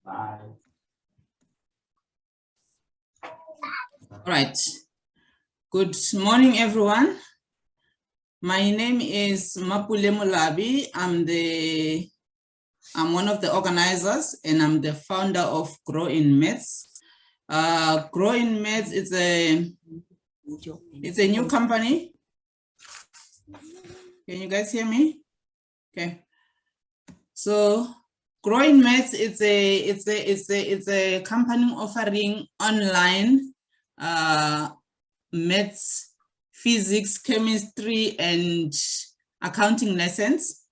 All right. Good morning, everyone. My name is Mapule Mulabi. I'm one of the organizers, and I'm the founder of Grow in Meds. Grow in Meds is a new company. Can you guys hear me? Okay. So Grow in Meds it's a company offering online maths, physics, chemistry, and accounting lessons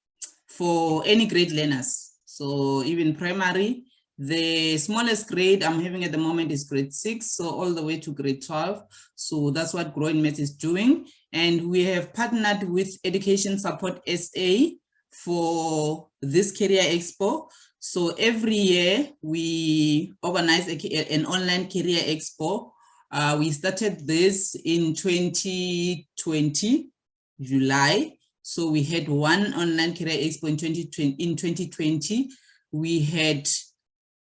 for any grade learners. So even primary, the smallest grade I'm having at the moment is grade 6, so all the way to grade 12. So that's what Grow in Maths is doing. And we have partnered with Education Support SA for this Career Expo. So every year we organize an online Career Expo. We started this in 2020, July. So we had one online Career Expo in 2020. We had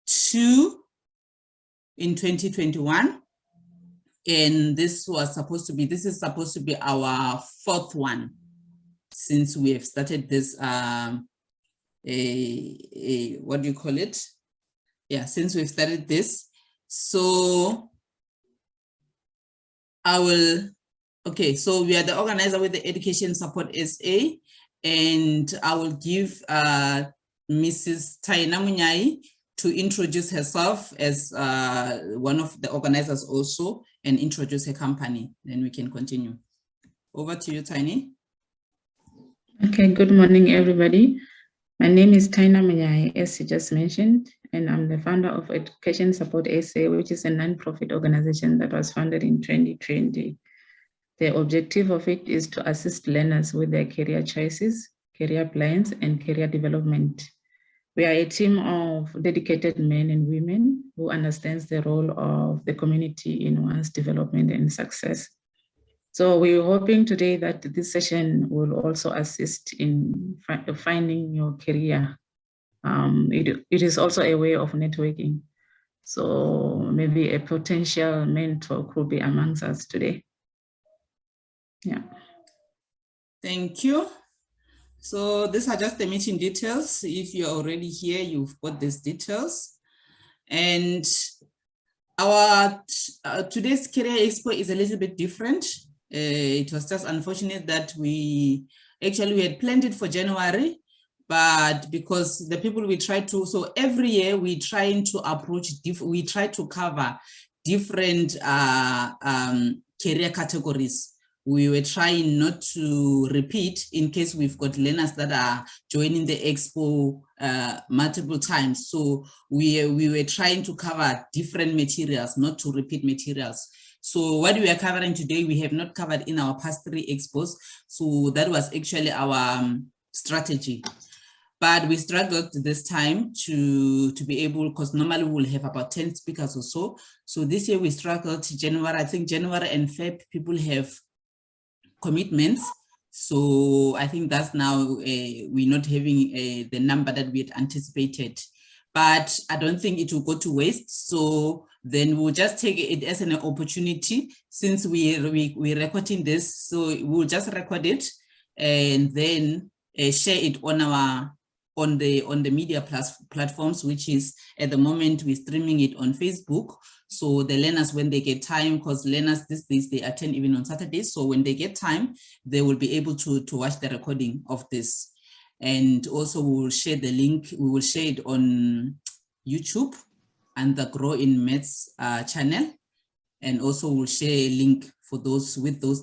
2 in 2021. And this is supposed to be our 4th one since we have started this, what do you call it? Yeah, since we've started this. So so we are the organizer with the Education Support SA, and I will give Mrs. Taina Munyai to introduce herself as one of the organizers also, and introduce her company. Then we can continue. Over to you, Tiny. Okay, good morning, everybody. My name is Taina Munyai, as you just mentioned, and I'm the founder of Education Support SA, which is a non-profit organization that was founded in 2020. The objective of it is to assist learners with their career choices, career plans, and career development. We are a team of dedicated men and women who understands the role of the community in one's development and success. So we're hoping today that this session will also assist in finding your career. It is also a way of networking. So maybe a potential mentor could be amongst us today. Yeah. Thank you. So these are just the meeting details. If you're already here, you've got these details. And our today's Career Expo is a little bit different. It was just unfortunate that we had planned it for January, but because the people we try to, so every year we trying to approach, we try to cover different career categories. We were trying not to repeat in case we've got learners that are joining the expo multiple times. So we were trying to cover different materials, not to repeat materials. So what we are covering today, we have not covered in our past 3 expos. So that was actually our strategy. But we struggled this time to be able, because normally we'll have about 10 speakers or so. So this year we struggled. January, I think January and Feb, people have commitments. So I think that's now we're not having the number that we had anticipated, but I don't think it will go to waste. So then we'll just take it as an opportunity, since we're recording this. So we'll just record it and then share it on our on the media platforms, which is at the moment we're streaming it on Facebook. So the learners, when they get time, because learners these days they attend even on Saturdays, so when they get time, they will be able to watch the recording of this. And also we will share the link, we will share it on YouTube and the Grow in Maths channel, and also we'll share a link for those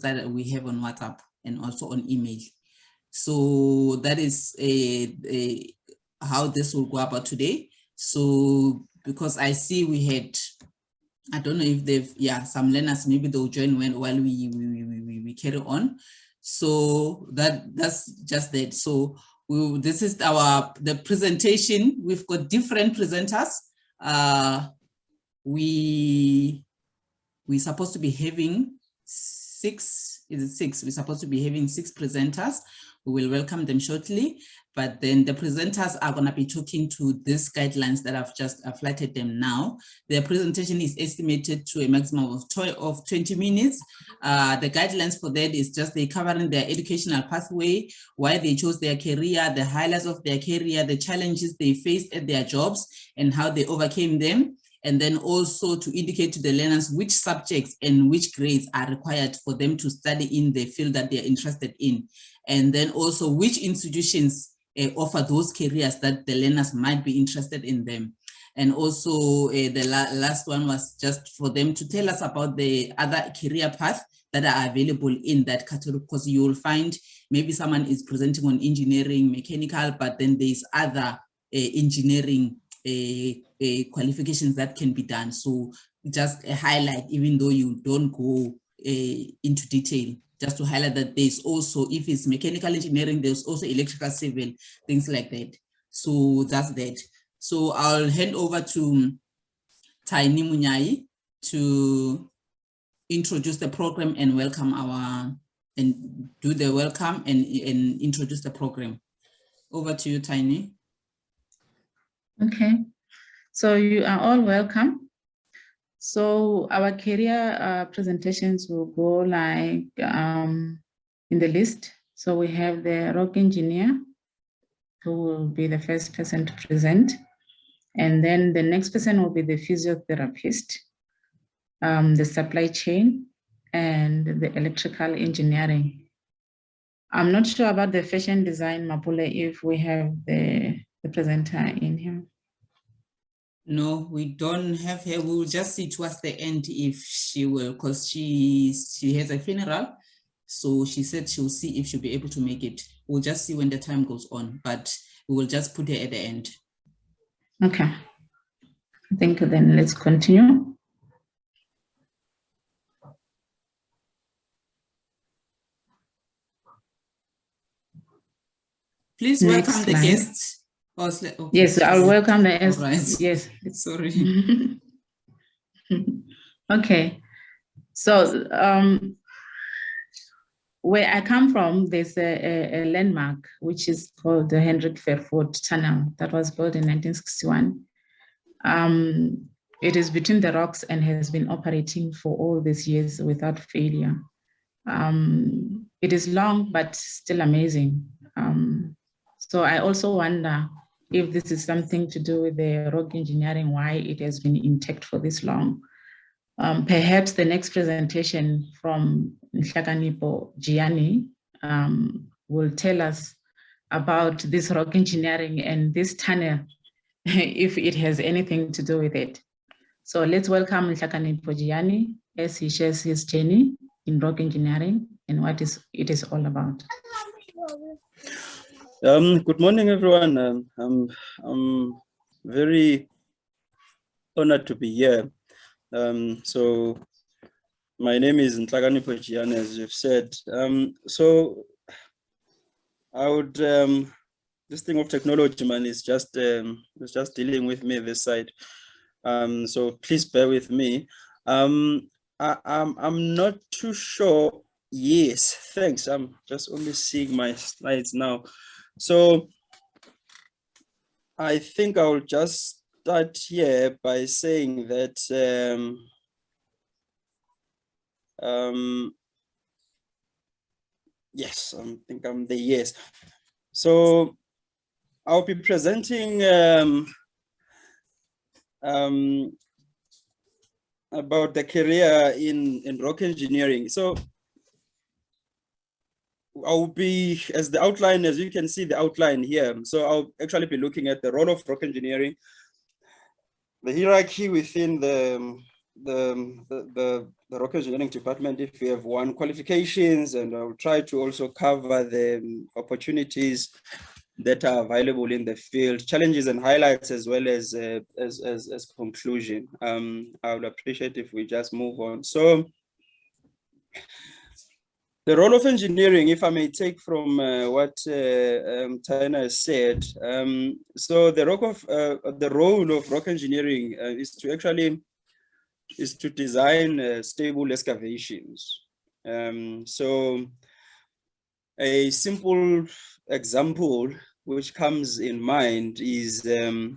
that we have on WhatsApp and also on email. So that is how this will go about today. So because I see we had, I don't know if they've, some learners, maybe they'll join while we carry on. So that's just that. So this is the presentation. We've got different presenters. We're supposed to be having 6, is it 6? We're supposed to be having 6 presenters. We will welcome them shortly. but then the presenters are going to be talking to these guidelines that I've just flattered them now. Their presentation is estimated to a maximum of 20 minutes. The guidelines for that is just they covering their educational pathway, why they chose their career, the highlights of their career, the challenges they faced at their jobs, and how they overcame them. And then also to indicate to the learners which subjects and which grades are required for them to study in the field that they're interested in. And then also which institutions offer those careers that the learners might be interested in them. And also the last one was just for them to tell us about the other career paths that are available in that category, because you will find maybe someone is presenting on engineering, mechanical, but then there's other engineering qualifications that can be done. So just a highlight, even though you don't go into detail, just to highlight that there's also, if it's mechanical engineering, there's also electrical, civil, things like that. So that's that. So I'll hand over to Taini Munyai to introduce the program and welcome and do the welcome and introduce the program. Over to you, Taini. Okay, so you are all welcome. So our career presentations will go like in the list. So we have the rock engineer, who will be the first person to present. And then the next person will be the physiotherapist, the supply chain, and the electrical engineering. I'm not sure about the fashion design, Mapule, if we have the presenter in here. No, we don't have her. We'll just see towards the end if she will, because she has a funeral. So she said she'll see if she'll be able to make it. We'll just see when the time goes on, but we will just put her at the end. Okay. Thank you. Then let's continue. Please welcome the guests. Oh, okay. Yes, I'll welcome the guests. Right. Yes. Sorry. Okay. So where I come from, there's a landmark which is called the Hendrik Vervoort Tunnel that was built in 1961. It is between the rocks and has been operating for all these years without failure. It is long, but still amazing. So I also wonder if this is something to do with the rock engineering, why it has been intact for this long. Perhaps the next presentation from Poggiani will tell us about this rock engineering and this tunnel, if it has anything to do with it. So let's welcome Poggiani as he shares his journey in rock engineering and what it is all about. Good morning, everyone. I'm very honored to be here. So my name is Poggiani, as you've said. So I would, this thing of technology, man, is just dealing with me this side. So please bear with me. I'm not too sure. Yes, thanks. I'm just only seeing my slides now. So I think I'll just start here by saying that yes, I think I'm there. Yes. So I'll be presenting about the career in rock engineering. So I'll be, as the outline, as you can see the outline here. So I'll actually be looking at the role of rock engineering, the hierarchy within the rock engineering department, if we have one, qualifications, and I'll try to also cover the opportunities that are available in the field, challenges and highlights, as well as conclusion. I would appreciate if we just move on. So the role of engineering, if I may take from what Taina has said, so the role of rock engineering is to design stable excavations. So a simple example which comes in mind is the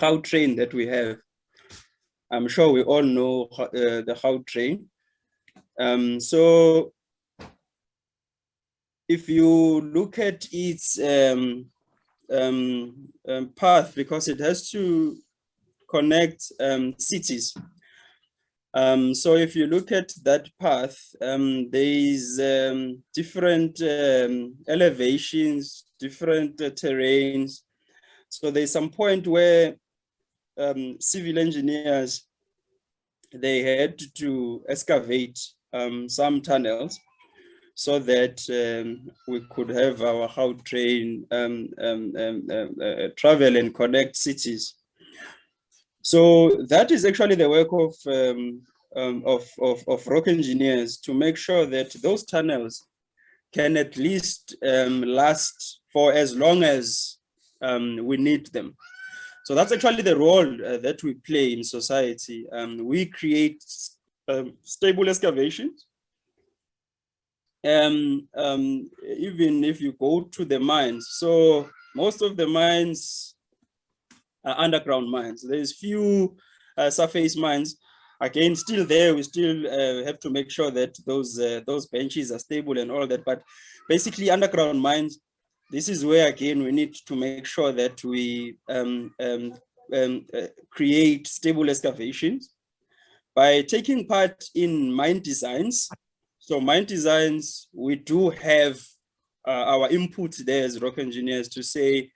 how train that we have. I'm sure we all know the how train. So if you look at its path, because it has to connect cities. So if you look at that path, there is different elevations, different terrains. So there's some point where civil engineers, they had to excavate some tunnels so that we could have our how train travel and connect cities. So that is actually the work of rock engineers, to make sure that those tunnels can at least last for as long as we need them. So that's actually the role that we play in society. We create stable excavations. Even if you go to the mines, so most of the mines are underground mines. There's few surface mines. Again, still there, we still have to make sure that those benches are stable and all that. But basically, underground mines, this is where, again, we need to make sure that we create stable excavations by taking part in mine designs. So mine designs, we do have our input there as rock engineers to say,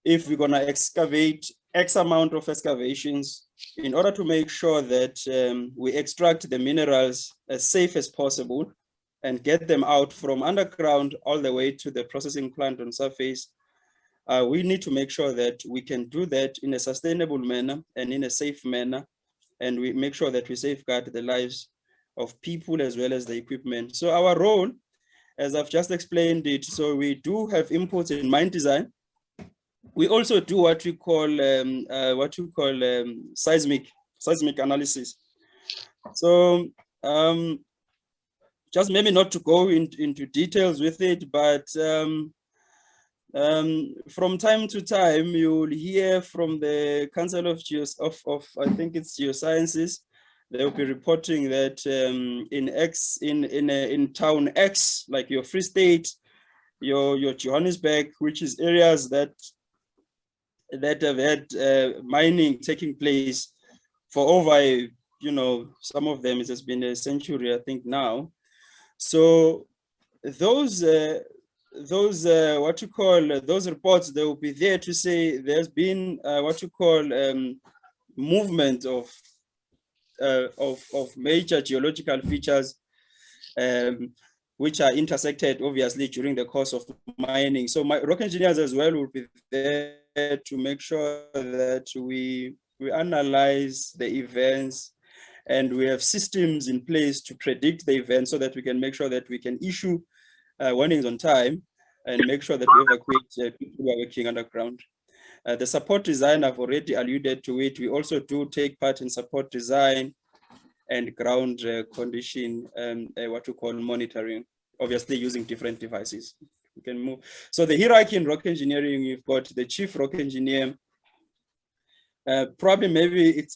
if we're gonna excavate X amount of excavations, in order to make sure that we extract the minerals as safe as possible and get them out from underground all the way to the processing plant on surface, we need to make sure that we can do that in a sustainable manner and in a safe manner, and we make sure that we safeguard the lives of people as well as the equipment. So our role, as I've just explained it, so we do have inputs in mine design. We also do what we call seismic analysis. So just maybe not to go into details with it, but from time to time you'll hear from the Council of I think it's Geosciences, they'll be reporting that in town X, like your Free State, your Johannesburg, which is areas that have had mining taking place for over, some of them, it has been a century, I think now. So those those reports, they will be there to say there's been movement of major geological features which are intersected obviously during the course of mining. So my rock engineers as well will be there to make sure that we analyze the events, and we have systems in place to predict the events so that we can make sure that we can issue warnings on time and make sure that we evacuate people who are working underground. The support design, I've already alluded to it. We also do take part in support design and ground condition, what we call monitoring, obviously using different devices. We can move. So the hierarchy in rock engineering, you've got the chief rock engineer. Probably maybe it's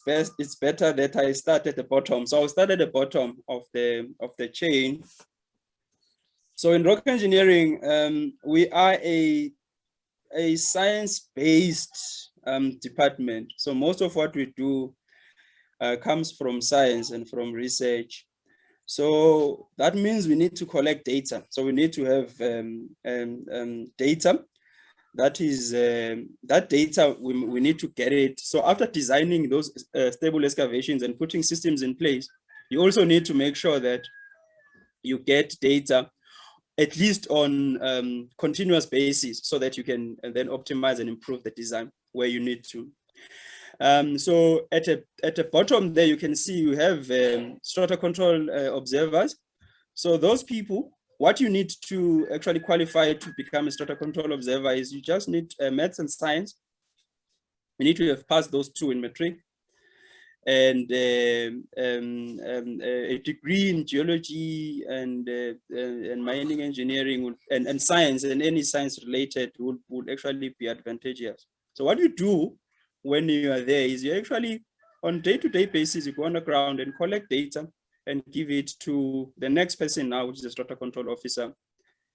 better that I start at the bottom. So I'll start at the bottom of the chain. So in rock engineering, we are a science-based department. So most of what we do comes from science and from research. So that means we need to collect data. So we need to have data. That is, that data, we need to get it. So after designing those stable excavations and putting systems in place, you also need to make sure that you get data at least on continuous basis, so that you can then optimize and improve the design where you need to. So at the bottom there, you can see you have strata control observers. So those people, what you need to actually qualify to become a strata control observer is you just need maths and science. You need to have passed those two in matric. and a degree in geology and mining engineering and science, and any science related would actually be advantageous. So what you do when you are there is you actually, on day-to-day basis, you go on the ground and collect data and give it to the next person now, which is the strata control officer.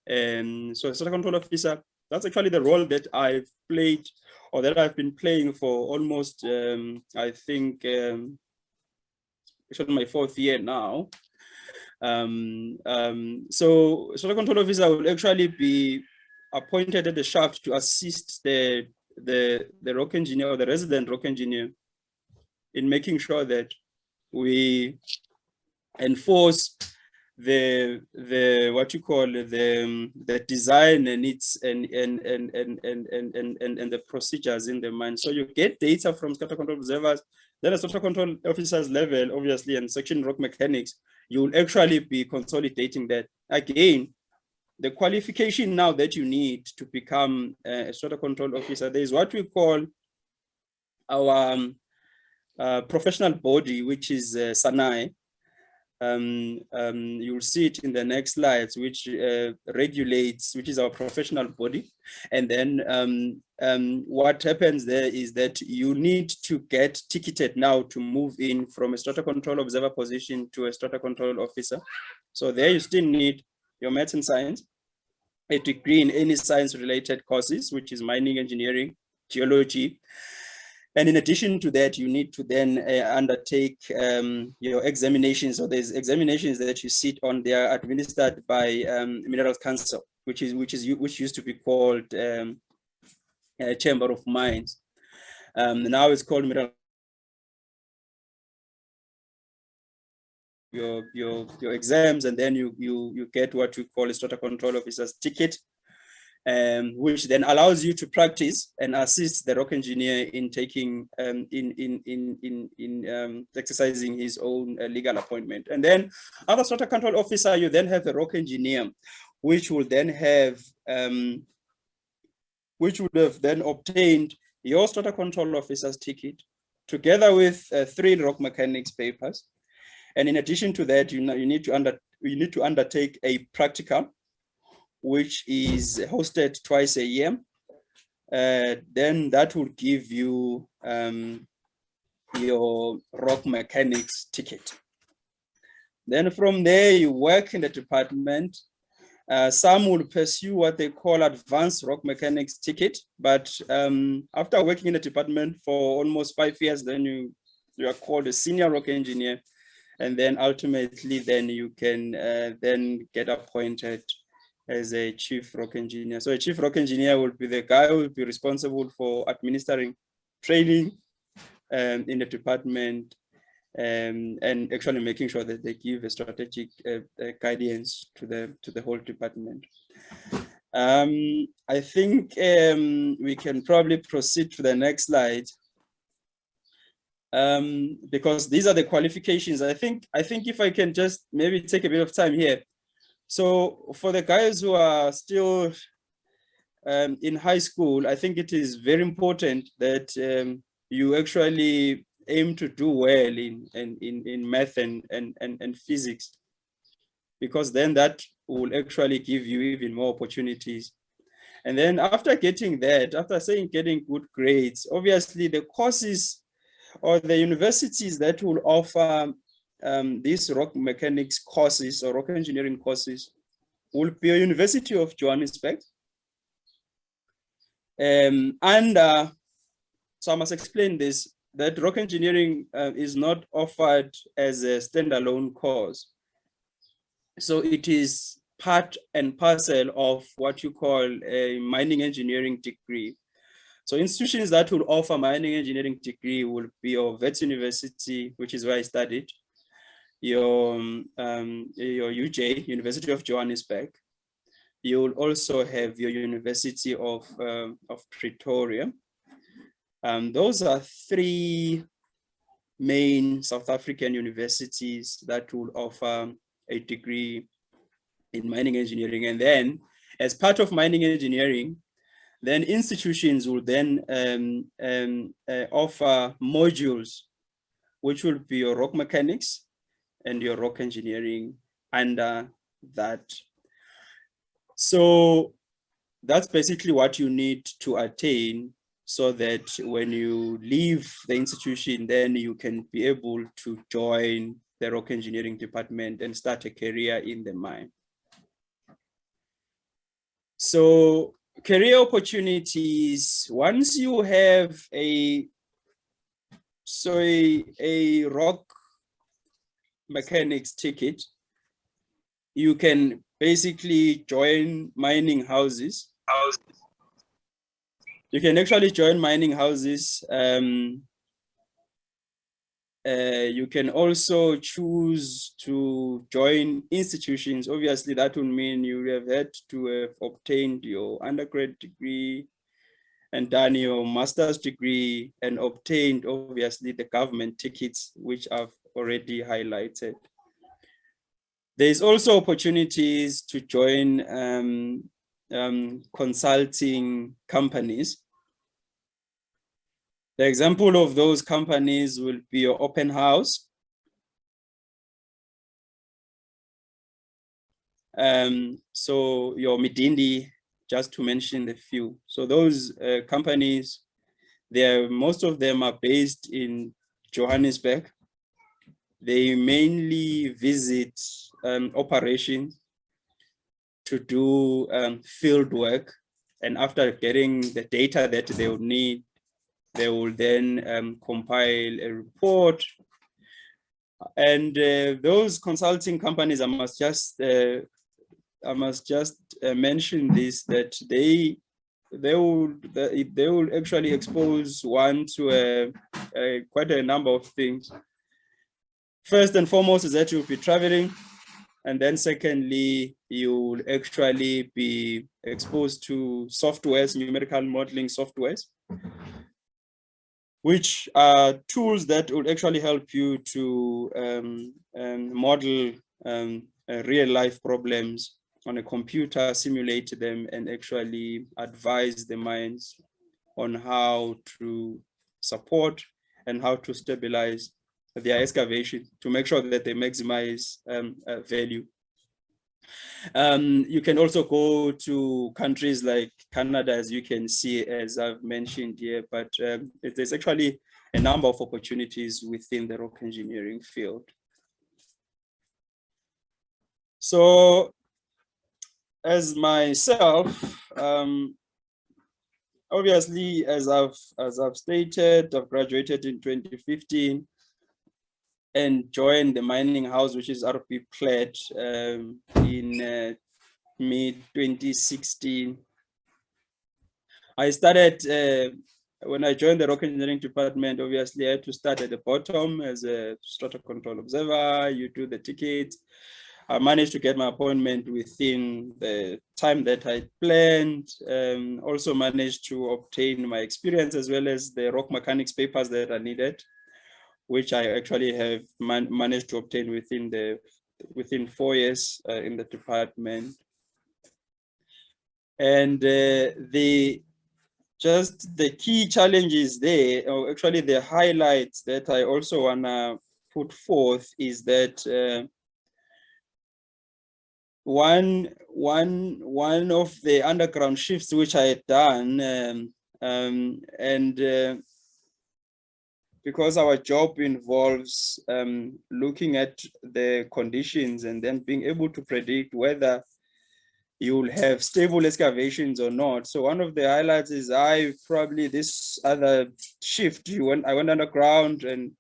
So strata control officer, that's actually the role that I've played, or that I've been playing for almost, I think, actually my 4th year now. So strata control officer will actually be appointed at the shaft to assist the rock engineer or the resident rock engineer in making sure that we enforce the what you call the design and its and the procedures in the mine. So you get data from strata control observers, then at strata control officers level, obviously, and section rock mechanics, you will actually be consolidating that. Again, the qualification now that you need to become a strata control officer, there is what we call our professional body, which is SANAI. You'll see it in the next slides, which regulates, which is our professional body. And then what happens there is that you need to get ticketed now to move in from a strata control observer position to a strata control officer. So there you still need your maths and science, a degree in any science related courses, which is mining engineering, geology. And in addition to that, you need to then undertake your examinations. So there's examinations that you sit on. They are administered by Minerals Council, which used to be called Chamber of Mines. Now it's called Mineral. Your exams, and then you get what we call a strata control officer's ticket, which then allows you to practice and assist the rock engineer in taking exercising his own legal appointment. And then other strata control officer, you then have a rock engineer, which will then have which would have then obtained your strata control officer's ticket together with 3 rock mechanics papers. And in addition to that, you need to undertake a practicum, which is hosted twice a year. Then that will give you your rock mechanics ticket. Then from there, you work in the department. Some will pursue what they call advanced rock mechanics ticket, but after working in the department for almost 5 years, then you are called a senior rock engineer, and then ultimately then you can then get appointed as a chief rock engineer. So a chief rock engineer will be the guy who will be responsible for administering training in the department, and actually making sure that they give a strategic guidance to the whole department. I think we can probably proceed to the next slide, because these are the qualifications. I think if I can just maybe take a bit of time here. So for the guys who are still in high school, I think it is very important that you actually aim to do well in math and physics, because then that will actually give you even more opportunities. And then after getting that, after getting good grades, obviously the courses or the universities that will offer these rock mechanics courses or rock engineering courses will be a University of Johannesburg. So I must explain this, that rock engineering is not offered as a standalone course. So it is part and parcel of what you call a mining engineering degree. So institutions that will offer mining engineering degree will be your Wits University, which is where I studied, your UJ, University of Johannesburg. You will also have your University of Pretoria. Those are 3 main South African universities that will offer a degree in mining engineering. And then as part of mining engineering, then institutions will then offer modules which will be your rock mechanics and your rock engineering under that. So that's basically what you need to attain, so that when you leave the institution, then you can be able to join the rock engineering department and start a career in the mine. So career opportunities, once you have a rock mechanics ticket, you can basically join mining houses. You can actually join mining houses. You can also choose to join institutions. Obviously, that would mean you have had to have obtained your undergrad degree and done your master's degree and obtained, obviously, the government tickets, which I've already highlighted. There's also opportunities to join consulting companies. The example of those companies will be your open house. So your Midindi, just to mention a few. So those companies, most of them are based in Johannesburg. They mainly visit operations to do field work. And after getting the data that they will need, they will then compile a report. And those consulting companies, I must just mention this, that they will actually expose one to quite a number of things. First and foremost is that you'll be traveling. And then secondly, you will actually be exposed to softwares, numerical modeling softwares, which are tools that will actually help you to model real life problems on a computer, simulate them, and actually advise the mines on how to support and how to stabilize their excavation to make sure that they maximize value. You can also go to countries like Canada, as you can see, as I've mentioned here, but there's actually a number of opportunities within the rock engineering field. So as myself, obviously, as I've stated, I've graduated in 2015 and joined the mining house, which is RP Plat, in mid-2016. I started, when I joined the rock engineering department, obviously I had to start at the bottom as a strata control observer. You do the ticket. I managed to get my appointment within the time that I planned. Also managed to obtain my experience as well as the rock mechanics papers that I needed, which I actually have managed to obtain within 4 years in the department. And the key challenges there, or actually the highlights that I also wanna put forth, is that one of the underground shifts which I had done, because our job involves looking at the conditions and then being able to predict whether you'll have stable excavations or not. So one of the highlights is this other shift, I went underground, and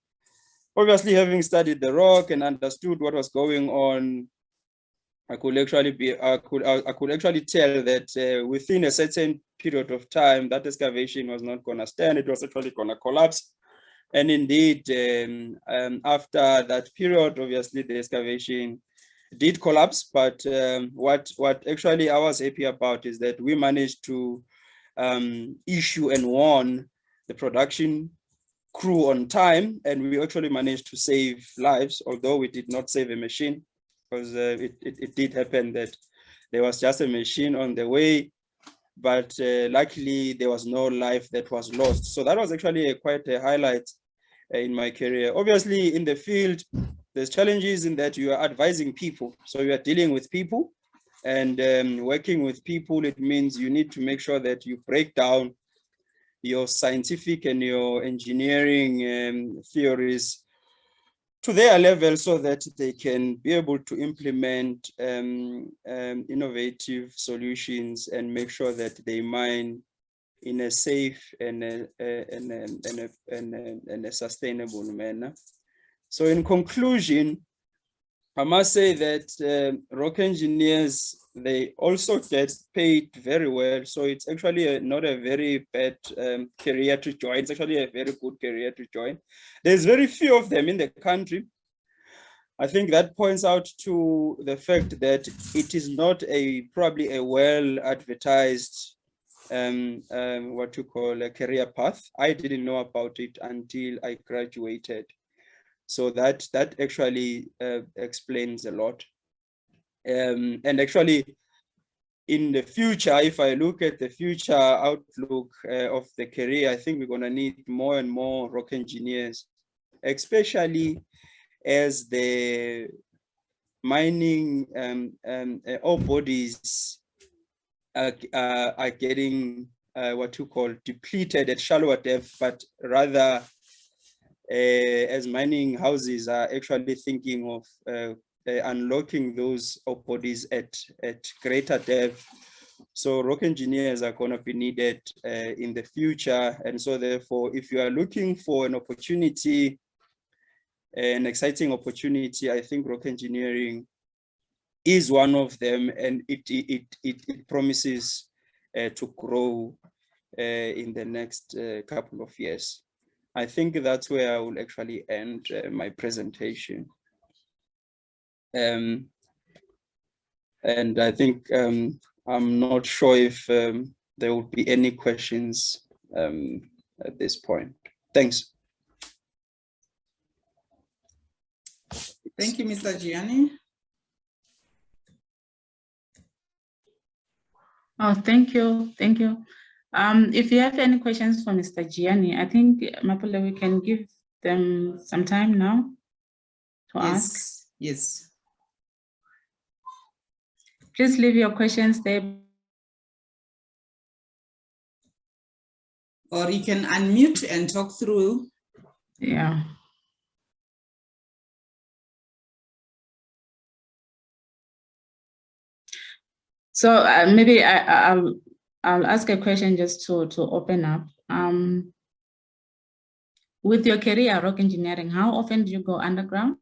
obviously having studied the rock and understood what was going on, I could actually tell that within a certain period of time, that excavation was not going to stand. It was actually going to collapse. And indeed, after that period, obviously the excavation did collapse. But what actually I was happy about is that we managed to issue and warn the production crew on time, and we actually managed to save lives, although we did not save a machine, because it did happen that there was just a machine on the way, but luckily there was no life that was lost. So that was actually quite a highlight, in my career. Obviously, in the field, there's challenges in that you are advising people. So you are dealing with people, and working with people, it means you need to make sure that you break down your scientific and your engineering theories to their level so that they can be able to implement innovative solutions and make sure that they mine in a safe and a sustainable manner. So in conclusion, I must say that rock engineers, they also get paid very well. So it's actually not a very bad career to join. It's actually a very good career to join. There's very few of them in the country. I think that points out to the fact that it is not probably a well advertised what you call a career path. I didn't know about it until I graduated. So that actually explains a lot. And actually, in the future, if I look at the future outlook of the career, I think we're going to need more and more rock engineers, especially as the mining ore bodies are getting what you call depleted at shallower depth, but rather as mining houses are actually thinking of unlocking those ore bodies at greater depth. So rock engineers are going to be needed in the future. And so therefore, if you are looking for an opportunity, an exciting opportunity, I think rock engineering is one of them, and it promises to grow in the next couple of years. I think that's where I will actually end my presentation. And I think I'm not sure if there will be any questions at this point. Thanks. Thank you, Mr. Gianni. Oh, thank you. Thank you. If you have any questions for Mr. Gianni, I think, Mapule, we can give them some time now to ask. Yes. Please leave your questions there. Or you can unmute and talk through. Yeah. So maybe I'll ask a question just to open up. With your career, rock engineering, how often do you go underground?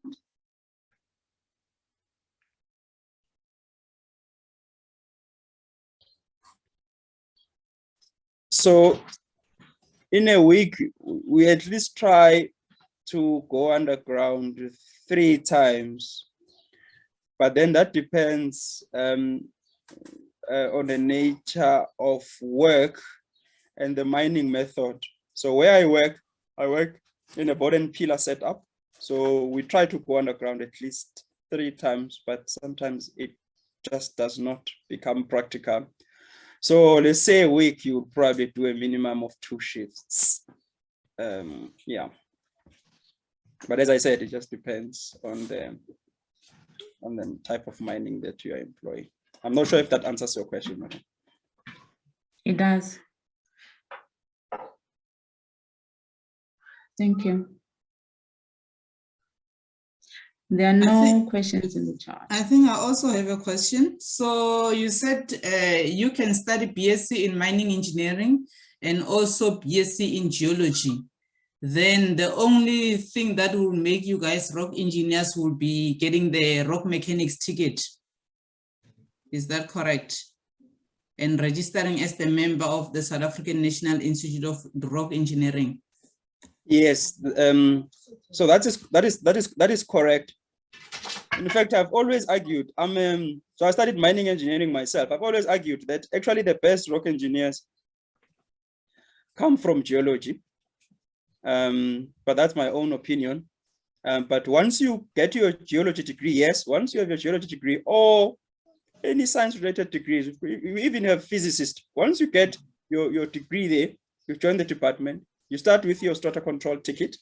So in a week, we at least try to go underground 3 times. But then that depends on the nature of work and the mining method. So where I work in a board and pillar setup. So we try to go underground at least 3 times, but sometimes it just does not become practical. So let's say a week, you probably do a minimum of 2 shifts. Yeah. But as I said, it just depends on the type of mining that you are employing. I'm not sure if that answers your question, madam. It does. Thank you. There are no questions in the chat. I think I also have a question. So you said you can study BSc in mining engineering and also BSc in geology. Then the only thing that will make you guys rock engineers will be getting the rock mechanics ticket. Is that correct? And registering as the member of the South African National Institute of Rock Engineering. Yes, so that is correct. In fact, I've always argued, so I studied mining engineering myself. I've always argued that actually the best rock engineers come from geology. But that's my own opinion. But once you get your geology degree, yes, once you have your geology degree or any science-related degrees, you even have physicists. Once you get your degree there, you join the department, you start with your strata control ticket.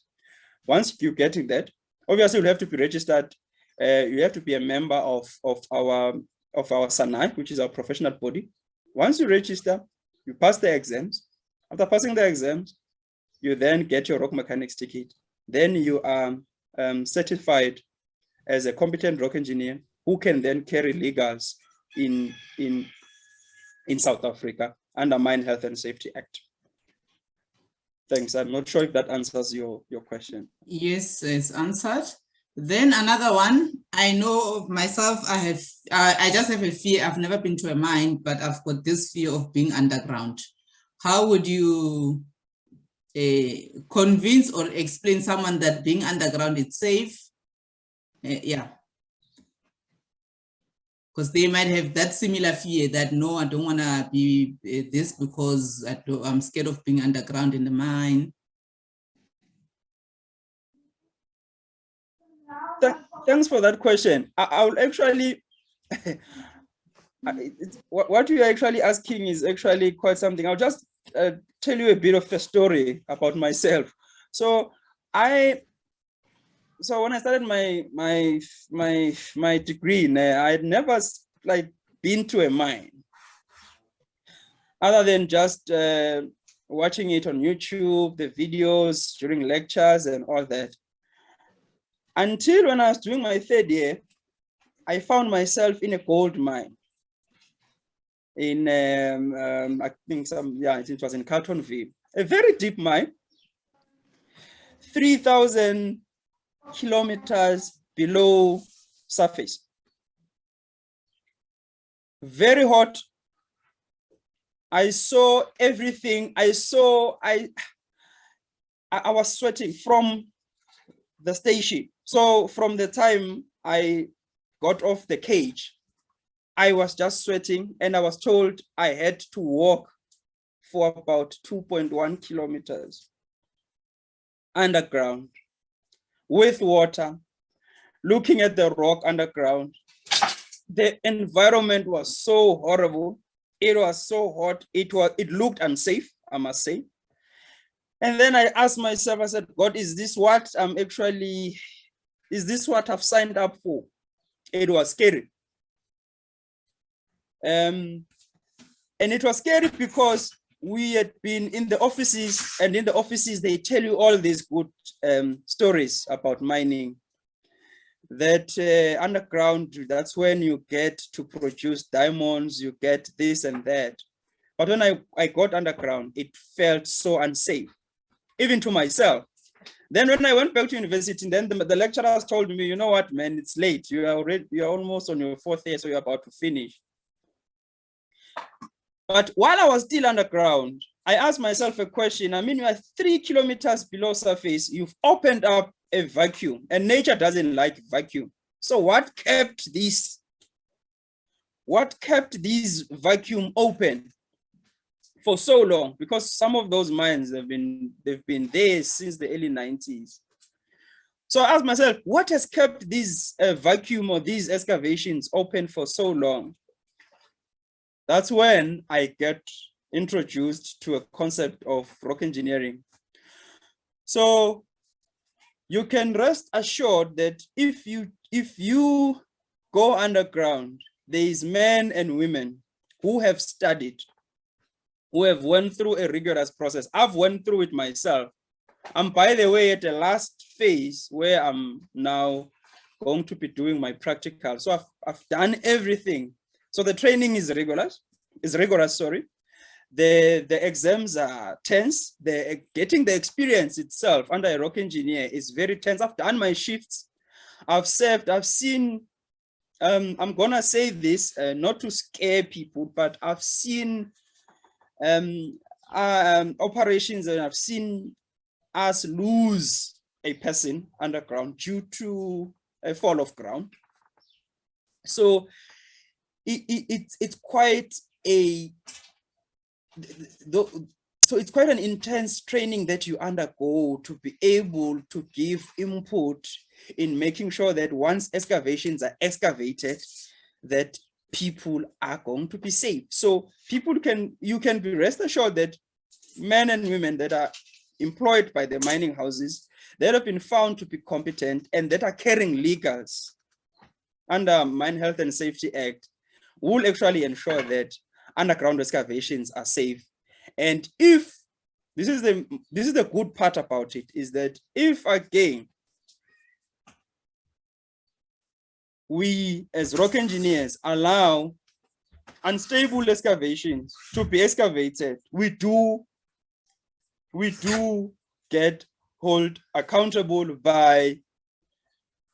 Once you're getting that, obviously you'll have to be registered. You have to be a member of our SANAI, which is our professional body. Once you register, you pass the exams. After passing the exams, you then get your rock mechanics ticket. Then you are certified as a competent rock engineer who can then carry legals in South Africa under Mine Health and Safety Act. Thanks. I'm not sure if that answers your question. Yes, it's answered. Then another one, I know of myself, I just have a fear. I've never been to a mine, but I've got this fear of being underground. How would you convince or explain someone that being underground is safe? Yeah. Because they might have that similar fear that, no, I don't want to be this because I'm scared of being underground in the mine. Thanks for that question. I will actually, what you're actually asking is actually quite something. I'll just tell you a bit of a story about myself. So when I started my degree, I had never been to a mine, other than just watching it on YouTube, the videos during lectures and all that. Until when I was doing my third year, I found myself in a gold mine in I think it was in Carltonville, a very deep mine, 3,000 kilometers below surface. Very hot. I saw everything. I was sweating from the station. So from the time I got off the cage, I was just sweating, and I was told I had to walk for about 2.1 kilometers underground with water, looking at the rock underground. The environment was so horrible. It was so hot. It looked unsafe, I must say. And then I asked myself, I said, God, is this what I've signed up for? It was scary. And it was scary because we had been in the offices, and in the offices, they tell you all these good stories about mining. That underground, that's when you get to produce diamonds, you get this and that. But when I got underground, it felt so unsafe, even to myself. Then when I went back to university, then the lecturers told me, you know what, man, it's late. You're almost on your fourth year, so you're about to finish. But while I was still underground, I asked myself a question. I mean, you are 3 kilometers below surface. You've opened up a vacuum, and nature doesn't like vacuum. So what kept this vacuum open for so long? Because some of those mines they've been there since the early 90s. So I asked myself, what has kept this vacuum or these excavations open for so long? That's when I get introduced to a concept of rock engineering. So you can rest assured that if you go underground, there is men and women who have studied, who have went through a rigorous process. I've went through it myself. I'm, by the way, at the last phase where I'm now going to be doing my practical. So I've done everything. So the training is rigorous. The exams are tense. Getting the experience itself under a rock engineer is very tense. I've done my shifts. I've served. I've seen, I'm gonna say this not to scare people, but I've seen operations, and I've seen us lose a person underground due to a fall of ground. So it's quite it's quite an intense training that you undergo to be able to give input in making sure that once excavations are excavated, that people are going to be safe. So you can be rest assured that men and women that are employed by the mining houses that have been found to be competent and that are carrying legals under Mine Health and Safety Act will actually ensure that underground excavations are safe. And if this is the good part about it, is that if again we as rock engineers allow unstable excavations to be excavated, we do get held accountable by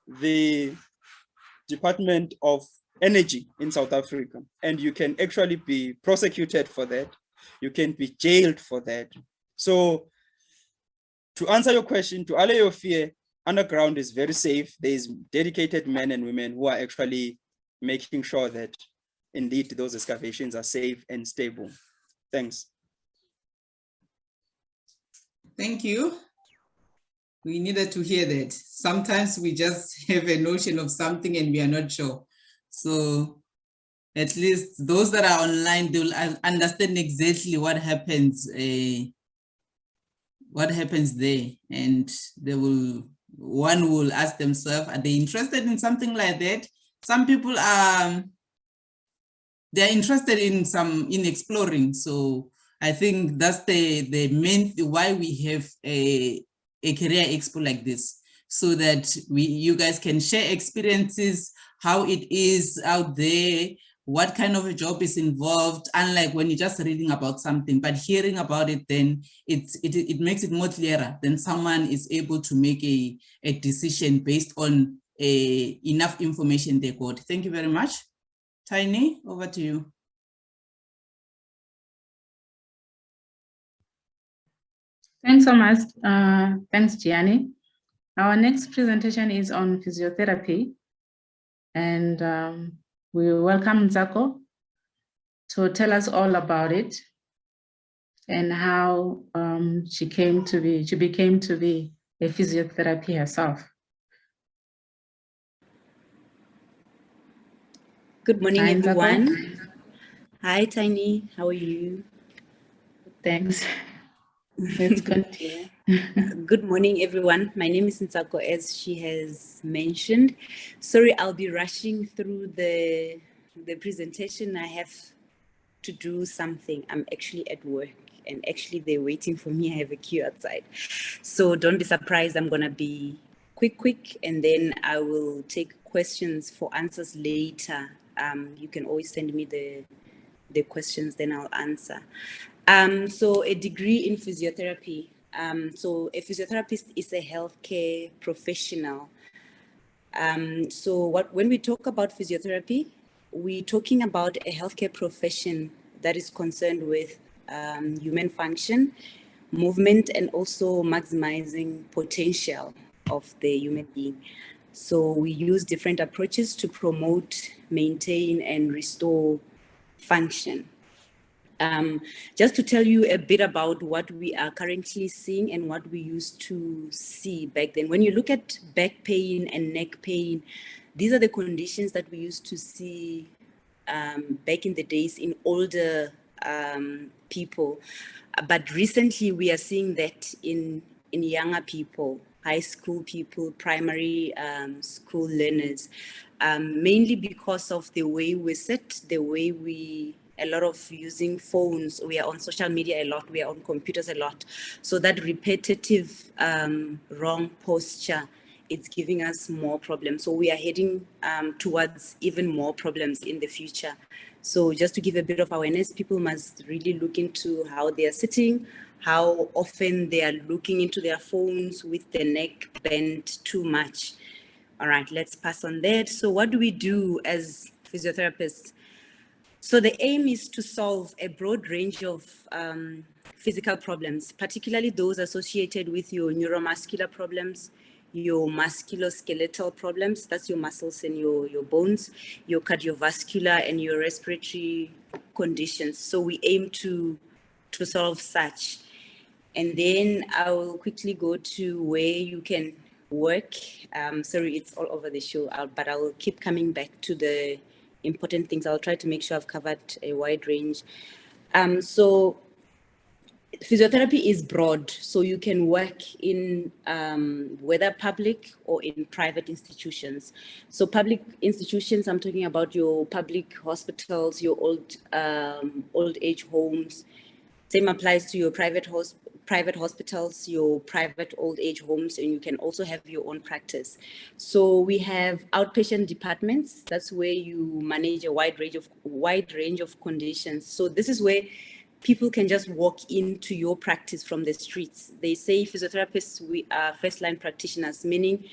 the Department of Energy in South Africa, and you can actually be prosecuted for that. You can be jailed for that. So to answer your question, to allay your fear, underground is very safe. There is dedicated men and women who are actually making sure that indeed those excavations are safe and stable. Thanks. Thank you. We needed to hear that. Sometimes we just have a notion of something and we are not sure. So at least those that are online, they will understand exactly what happens there, and one will ask themselves, are they interested in something like that? Some people are, they're interested in exploring. So I think that's the main why we have a career expo like this, so that you guys can share experiences, how it is out there, what kind of a job is involved, unlike when you're just reading about something, but hearing about it, then it makes it more clearer. Then someone is able to make a decision based on enough information they got. Thank you very much. Tiny, over to you. Thanks so much. Thanks, Gianni. Our next presentation is on physiotherapy, and we welcome Ntsako to tell us all about it and how she became to be a physiotherapy herself. Good morning, Hi, everyone. Ntsako. Hi, Tiny. How are you? Thanks. Let's continue. Good morning, everyone. My name is Ntsako, as she has mentioned. Sorry, I'll be rushing through the presentation. I have to do something. I'm actually at work, and actually they're waiting for me. I have a queue outside. So don't be surprised. I'm going to be quick, and then I will take questions for answers later. You can always send me the questions, then I'll answer. So a degree in physiotherapy. So a physiotherapist is a healthcare professional. So when we talk about physiotherapy, we're talking about a healthcare profession that is concerned with human function, movement, and also maximizing potential of the human being. So we use different approaches to promote, maintain, and restore function. Just to tell you a bit about what we are currently seeing and what we used to see back then. When you look at back pain and neck pain, these are the conditions that we used to see back in the days in older people. But recently we are seeing that in younger people, high school people, primary school learners, mainly because of the way we sit, the way a lot of using phones, we are on social media a lot, we are on computers a lot. So that repetitive wrong posture, it's giving us more problems. So we are heading towards even more problems in the future. So just to give a bit of awareness, people must really look into how they are sitting, how often they are looking into their phones with the neck bent too much. All right, let's pass on that. So what do we do as physiotherapists? So the aim is to solve a broad range of physical problems, particularly those associated with your neuromuscular problems, your musculoskeletal problems, that's your muscles and your bones, your cardiovascular and your respiratory conditions. So we aim to solve such. And then I will quickly go to where you can work. Sorry, it's all over the show, but I will keep coming back to the important things. I'll try to make sure I've covered a wide range. So physiotherapy is broad, so you can work in whether public or in private institutions. So public institutions, I'm talking about your public hospitals, your old age homes. Same applies to your private hospitals, your private old age homes, and you can also have your own practice. So we have outpatient departments. That's where you manage a wide range of conditions. So this is where people can just walk into your practice from the streets. They say physiotherapists, we are first-line practitioners, meaning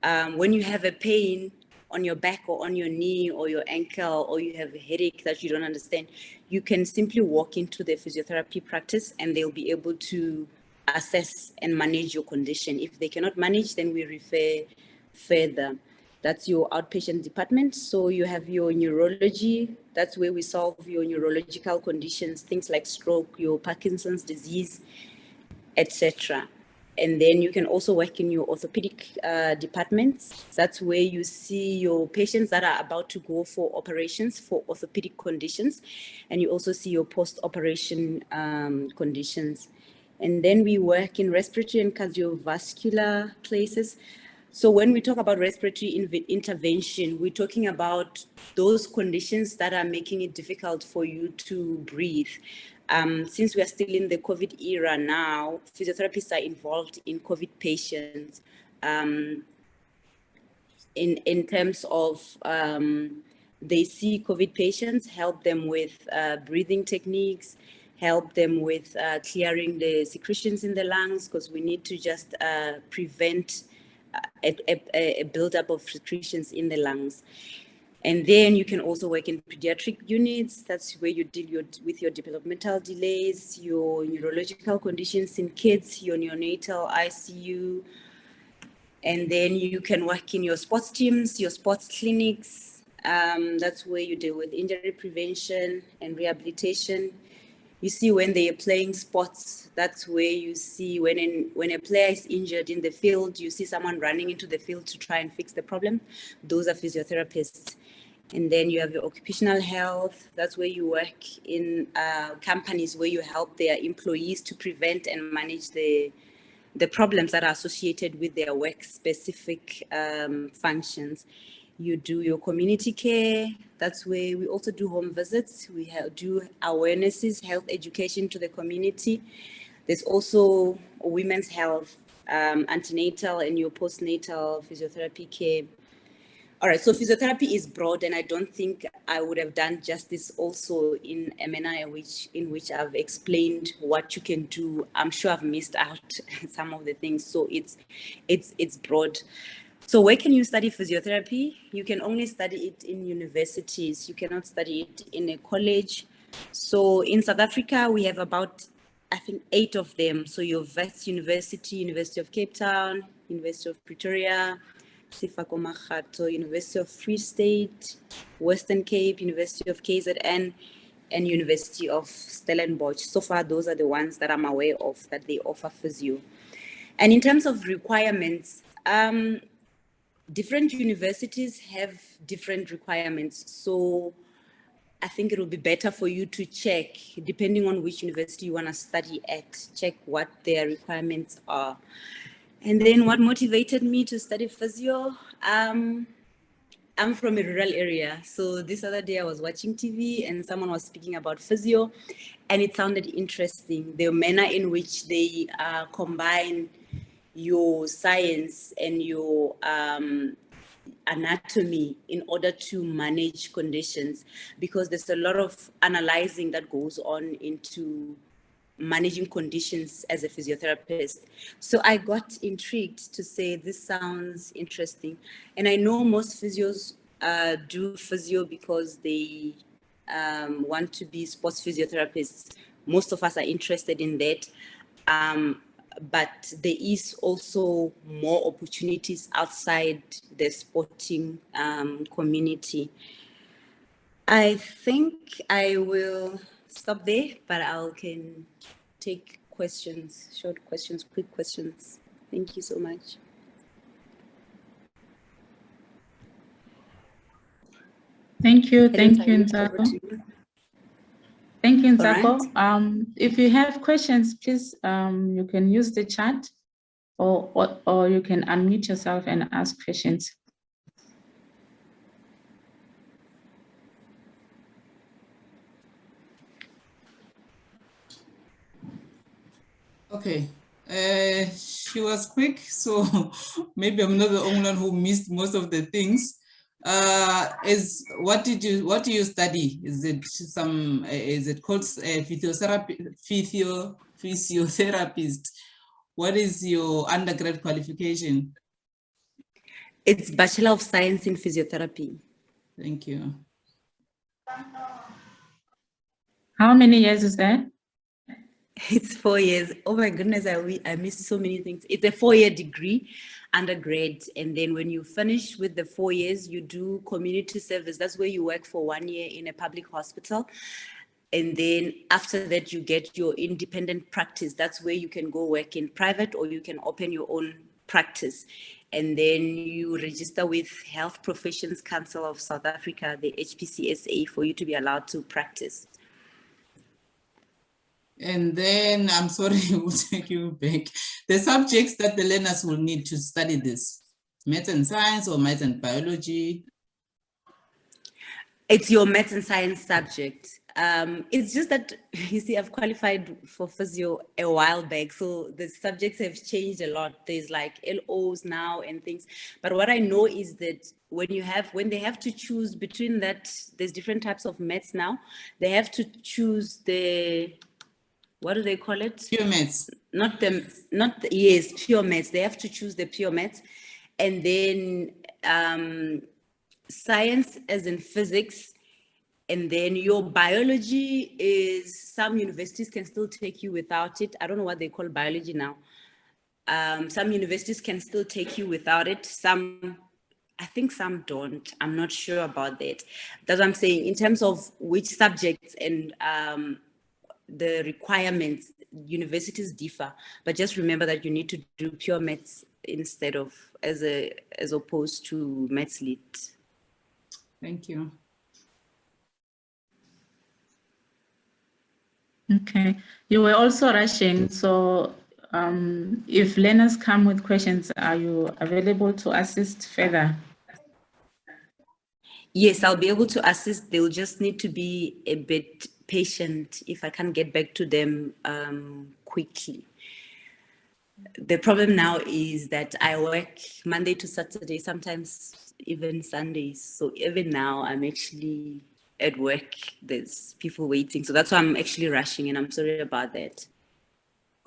when you have a pain on your back or on your knee or your ankle, or you have a headache that you don't understand, you can simply walk into the physiotherapy practice and they'll be able to assess and manage your condition. If they cannot manage, then we refer further. That's your outpatient department. So you have your neurology. That's where we solve your neurological conditions, things like stroke, your Parkinson's disease, etc. And then you can also work in your orthopedic departments. That's where you see your patients that are about to go for operations for orthopedic conditions. And you also see your post-operation conditions. And then we work in respiratory and cardiovascular places. So when we talk about respiratory intervention, we're talking about those conditions that are making it difficult for you to breathe. Since we are still in the COVID era now, physiotherapists are involved in COVID patients in terms of they see COVID patients, help them with breathing techniques, help them with clearing the secretions in the lungs, because we need to just prevent a buildup of secretions in the lungs. And then you can also work in pediatric units. That's where you deal with your developmental delays, your neurological conditions in kids, your neonatal ICU. And then you can work in your sports teams, your sports clinics. That's where you deal with injury prevention and rehabilitation. You see when they are playing sports, that's where you see when a player is injured in the field, you see someone running into the field to try and fix the problem. Those are physiotherapists. And then you have your occupational health. That's where you work in companies where you help their employees to prevent and manage the problems that are associated with their work-specific functions. You do your community care. That's where we also do home visits. We do awarenesses, health education to the community. There's also women's health, antenatal and your postnatal physiotherapy care. All right, so physiotherapy is broad, and I don't think I would have done justice also in a manner in which I've explained what you can do. I'm sure I've missed out some of the things, so it's broad. So where can you study physiotherapy? You can only study it in universities. You cannot study it in a college. So in South Africa, we have about, I think, 8 of them. So your Wits University, University of Cape Town, University of Pretoria, Sifako Makgato, University of Free State, Western Cape, University of KZN, and University of Stellenbosch. So far, those are the ones that I'm aware of that they offer physio. And in terms of requirements, different universities have different requirements. So I think it will be better for you to check, depending on which university you want to study at, check what their requirements are. And then what motivated me to study physio? I'm from a rural area. So this other day I was watching TV and someone was speaking about physio, and it sounded interesting. The manner in which they combine your science and your anatomy in order to manage conditions, because there's a lot of analyzing that goes on into managing conditions as a physiotherapist. So I got intrigued to say, this sounds interesting. And I know most physios do physio because they want to be sports physiotherapists. Most of us are interested in that. But there is also more opportunities outside the sporting community. I think I will stop there, but I can take questions, short questions, quick questions. Thank you so much. Thank you, Ntako. Thank Thank you, All right. Ntsako. If you have questions, please, you can use the chat or you can unmute yourself and ask questions. Okay, she was quick, so maybe I'm not the only one who missed most of the things. What do you study? Is it called physiotherapist? What is your undergrad qualification? It's Bachelor of Science in Physiotherapy. Thank you. How many years is that? It's 4 years. Oh my goodness, I missed so many things. It's a 4-year degree, undergrad. And then when you finish with the 4 years, you do community service. That's where you work for 1 year in a public hospital. And then after that, you get your independent practice. That's where you can go work in private or you can open your own practice. And then you register with Health Professions Council of South Africa, the HPCSA, for you to be allowed to practice. And then, I'm sorry, we'll take you back. The subjects that the learners will need to study this, maths and science or maths and biology? It's your maths and science subject. It's just that, you see, I've qualified for physio a while back, so the subjects have changed a lot. There's like LOs now and things. But what I know is that when they have to choose between that, there's different types of maths now. They have to choose the, what do they call it? Pure maths. Yes, pure maths. They have to choose the pure maths. And then science as in physics. And then your biology is, some universities can still take you without it. I don't know what they call biology now. Some universities can still take you without it. I think some don't. I'm not sure about that. That's what I'm saying. In terms of which subjects and the requirements, universities differ, but just remember that you need to do pure maths instead of as opposed to maths lit. Thank you. Okay, you were also rushing, so if learners come with questions, are you available to assist further? Yes, I'll be able to assist. They'll just need to be a bit patient if I can't get back to them quickly. The problem now is that I work Monday to Saturday, sometimes even Sundays. So even now I'm actually at work, there's people waiting. So that's why I'm actually rushing, and I'm sorry about that.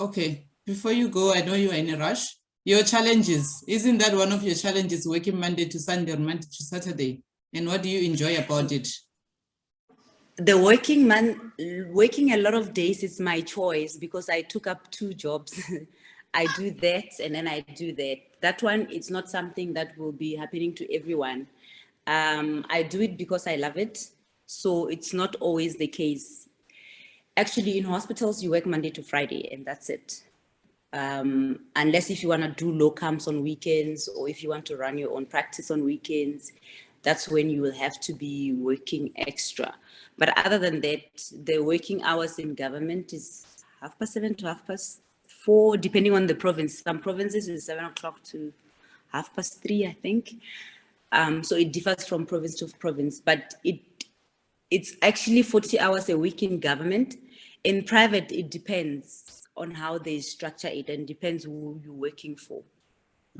Okay, before you go, I know you are in a rush. Your challenges, isn't that one of your challenges, working Monday to Sunday or Monday to Saturday? And what do you enjoy about it? The working a lot of days is my choice because I took up 2 jobs. I do that and then I do that. That one, it's not something that will be happening to everyone. I do it because I love it. So it's not always the case. Actually, in hospitals, you work Monday to Friday and that's it. Unless if you want to do locums on weekends or if you want to run your own practice on weekends, that's when you will have to be working extra. But other than that, the working hours in government is 7:30 to 4:30, depending on the province. Some provinces is 7 o'clock to 3:30, I think. So it differs from province to province, but it's actually 40 hours a week in government. In private, it depends on how they structure it and depends who you're working for.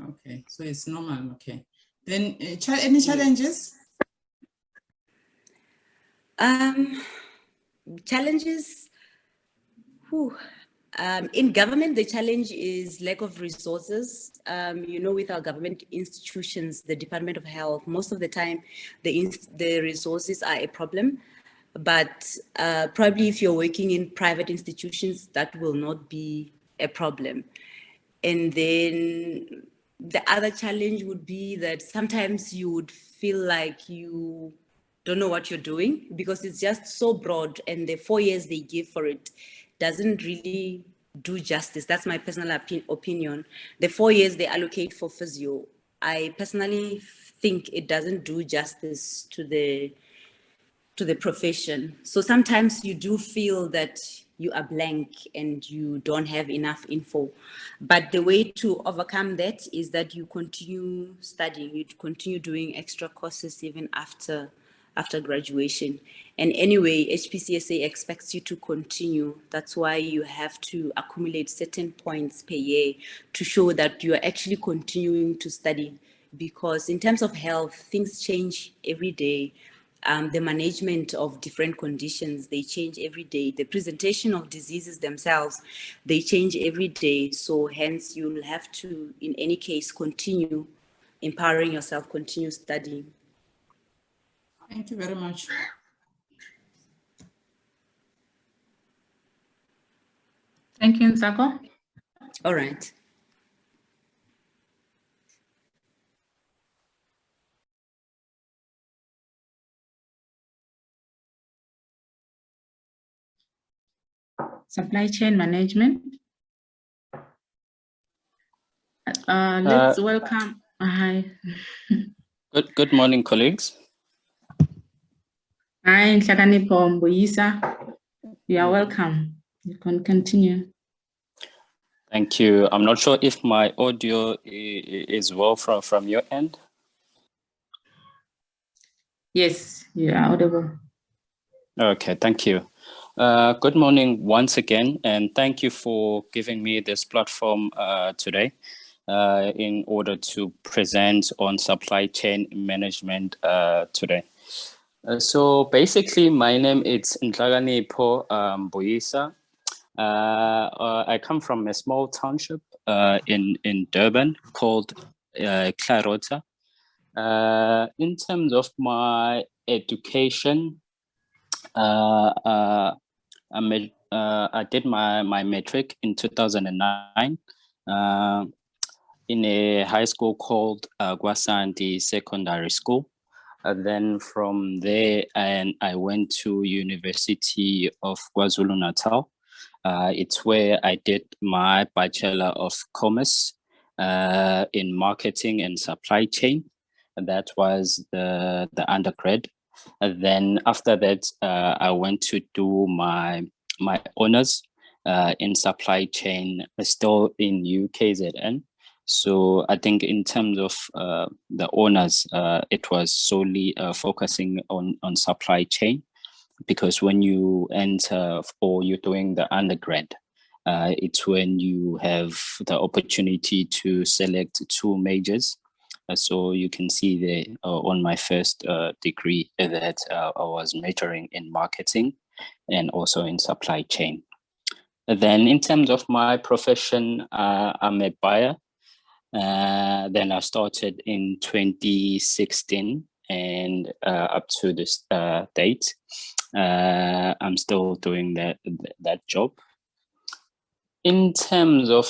Okay, so it's normal, okay. Then any challenges? Challenges, in government, the challenge is lack of resources. With our government institutions, the Department of Health, most of the time, the resources are a problem. But probably if you're working in private institutions, that will not be a problem. And then the other challenge would be that sometimes you would feel like you don't know what you're doing because it's just so broad, and the 4 years they give for it doesn't really do justice. That's my personal opinion. The 4 years they allocate for physio, I personally think it doesn't do justice to the the profession. So sometimes you do feel that you are blank and you don't have enough info. But the way to overcome that is that you continue studying, you continue doing extra courses even after graduation. And anyway, HPCSA expects you to continue. That's why you have to accumulate certain points per year to show that you are actually continuing to study. Because in terms of health, things change every day. The management of different conditions, they change every day. The presentation of diseases themselves, they change every day. So hence you'll have to, in any case, continue empowering yourself, continue studying. Thank you very much. Thank you, Nsako. All right. Supply chain management. Let's welcome. Hi. Good morning, colleagues. Hi, Nhlakanipho Mbuyisa. You are welcome. You can continue. Thank you. I'm not sure if my audio is well from your end. Yes, you are audible. Okay, thank you. Good morning once again, and thank you for giving me this platform today in order to present on supply chain management today. So basically, my name is Nhlakanipho Mbuyisa. I come from a small township in Durban called Clarota. In terms of my education, I did my matric in 2009 in a high school called Gwasandi Secondary School. Then from there, I went to University of KwaZulu-Natal. It's where I did my Bachelor of Commerce in Marketing and Supply Chain. That was the undergrad. And then after that, I went to do my honors in supply chain, still in UKZN. So I think in terms of the honors, it was solely focusing on supply chain, because when you enter or you're doing the undergrad, it's when you have the opportunity to select two majors. So you can see there on my first degree that I was majoring in marketing and also in supply chain. Then in terms of my profession, I'm a buyer. Then I started in 2016 and up to this date, I'm still doing that job. In terms of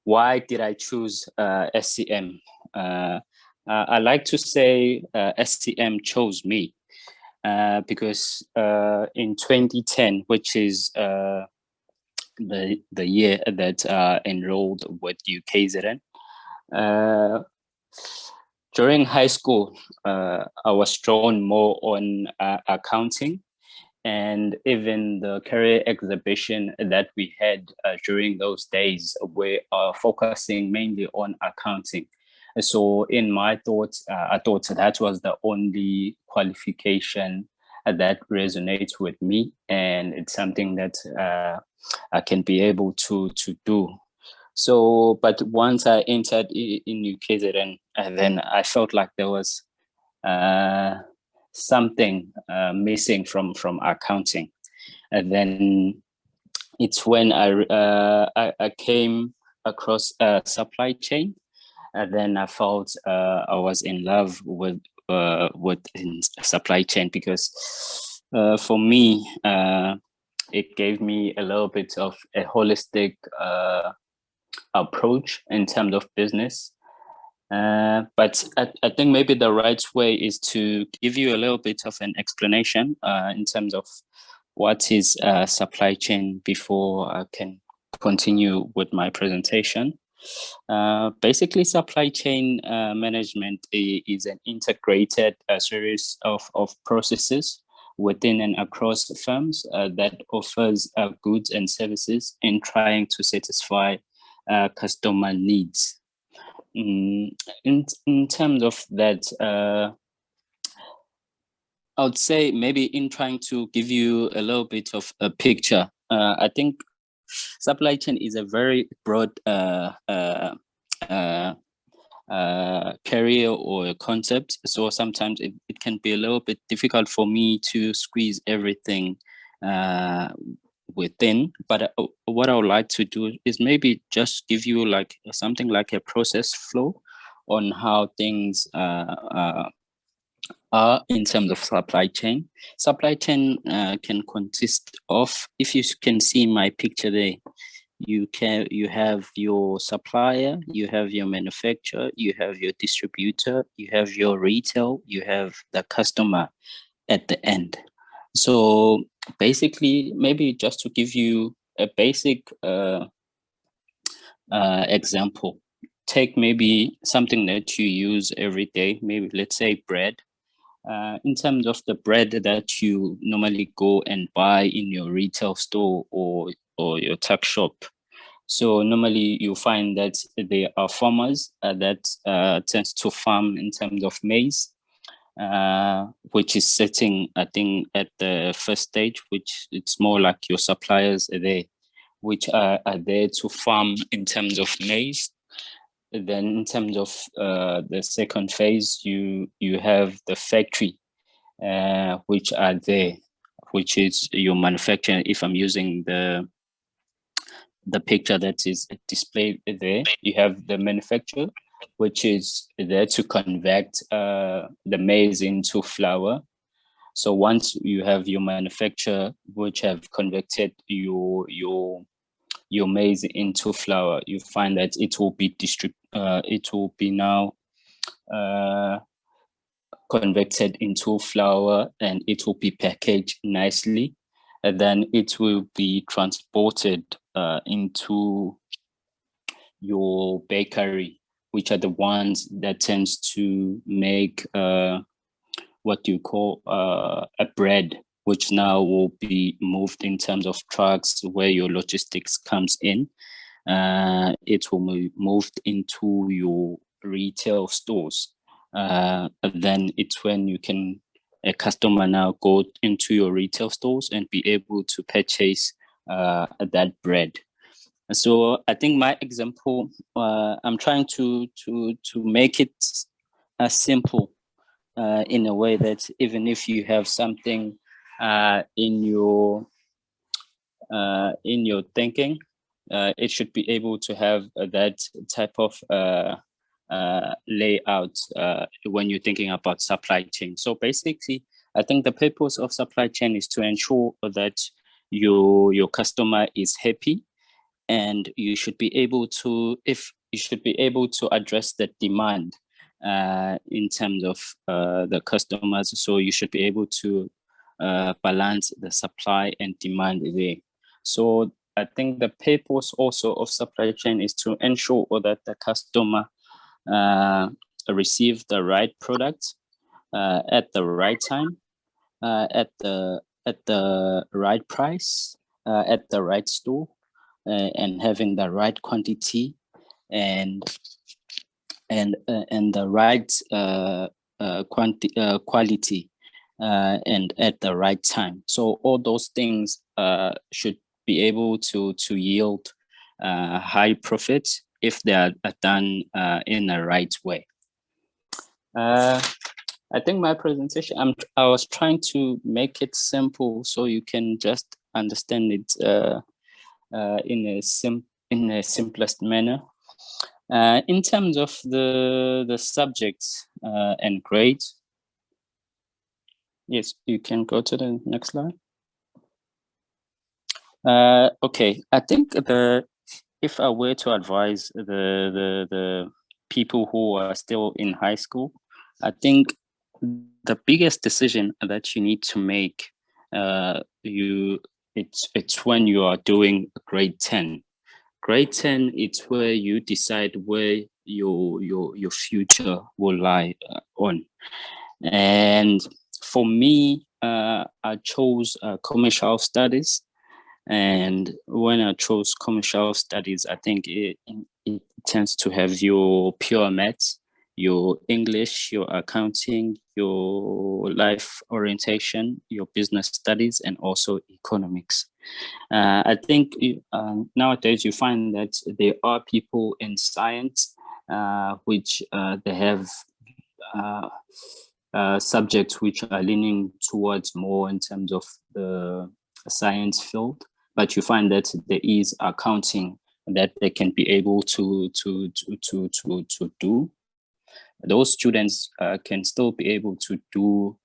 why did I choose SCM? I like to say SCM chose me because in 2010, which is the year that enrolled with UKZN, during high school, I was drawn more on accounting. And even the career exhibition that we had during those days, we are focusing mainly on accounting. So in my thoughts, I thought that was the only qualification that resonates with me. And it's something that I can be able to do. So, but once I entered in UKZN, and then I felt like there was something missing from accounting. And then it's when I came across supply chain, and then I felt I was in love with supply chain, because for me it gave me a little bit of a holistic approach in terms of business. But I think maybe the right way is to give you a little bit of an explanation in terms of what is supply chain before I can continue with my presentation. Basically, supply chain management is an integrated series of processes within and across firms that offers goods and services in trying to satisfy customer needs. In terms of that, I would say maybe in trying to give you a little bit of a picture, I think supply chain is a very broad career or a concept. So sometimes it can be a little bit difficult for me to squeeze everything within. But what I would like to do is maybe just give you like something like a process flow on how things are in terms of supply chain. Supply chain can consist of, if you can see my picture there, you have your supplier, you have your manufacturer, you have your distributor, you have your retail, you have the customer at the end. So basically, maybe just to give you a basic example, take maybe something that you use every day, maybe let's say bread. In terms of the bread that you normally go and buy in your retail store or your tuck shop. So normally you find that there are farmers that tend to farm in terms of maize, which is sitting, I think, at the first stage, which it's more like your suppliers are there, which are there to farm in terms of maize. Then in terms of the second phase, you have the factory, which are there, which is your manufacturer. If I'm using the picture that is displayed there, you have the manufacturer, which is there to convert the maize into flour. So once you have your manufacturer, which have converted your maize into flour, you find that it will be now converted into flour, and it will be packaged nicely, and then it will be transported into your bakery, which are the ones that tends to make what you call a bread, which now will be moved in terms of trucks where your logistics comes in. It will be moved into your retail stores. Then it's when a customer now go into your retail stores and be able to purchase that bread. So I think my example, I'm trying to make it simple in a way that even if you have something in your thinking, it should be able to have that type of layout when you're thinking about supply chain. So basically, I think the purpose of supply chain is to ensure that your customer is happy, and you should be able to address the demand in terms of the customers. So you should be able to balance the supply and demand there. So I think the purpose also of supply chain is to ensure that the customer receive the right product at the right time, at the right price, at the right store, and having the right quantity and the right quality and at the right time. So all those things should be able to yield high profits if they are done in the right way. I think my presentation, I was trying to make it simple so you can just understand it in a simplest manner. In terms of the subjects and grades, yes, you can go to the next slide. Okay, I think if I were to advise the people who are still in high school, I think the biggest decision that you need to make, it's when you are doing grade 10, grade 10, it's where you decide where your future will lie on. And for me, I chose commercial studies. And when I chose commercial studies, I think it tends to have your pure maths, your English, your accounting, your life orientation, your business studies, and also economics. I think nowadays you find that there are people in science which they have subjects which are leaning towards more in terms of the science field, but you find that there is accounting that they can be able to do. Those students can still be able to do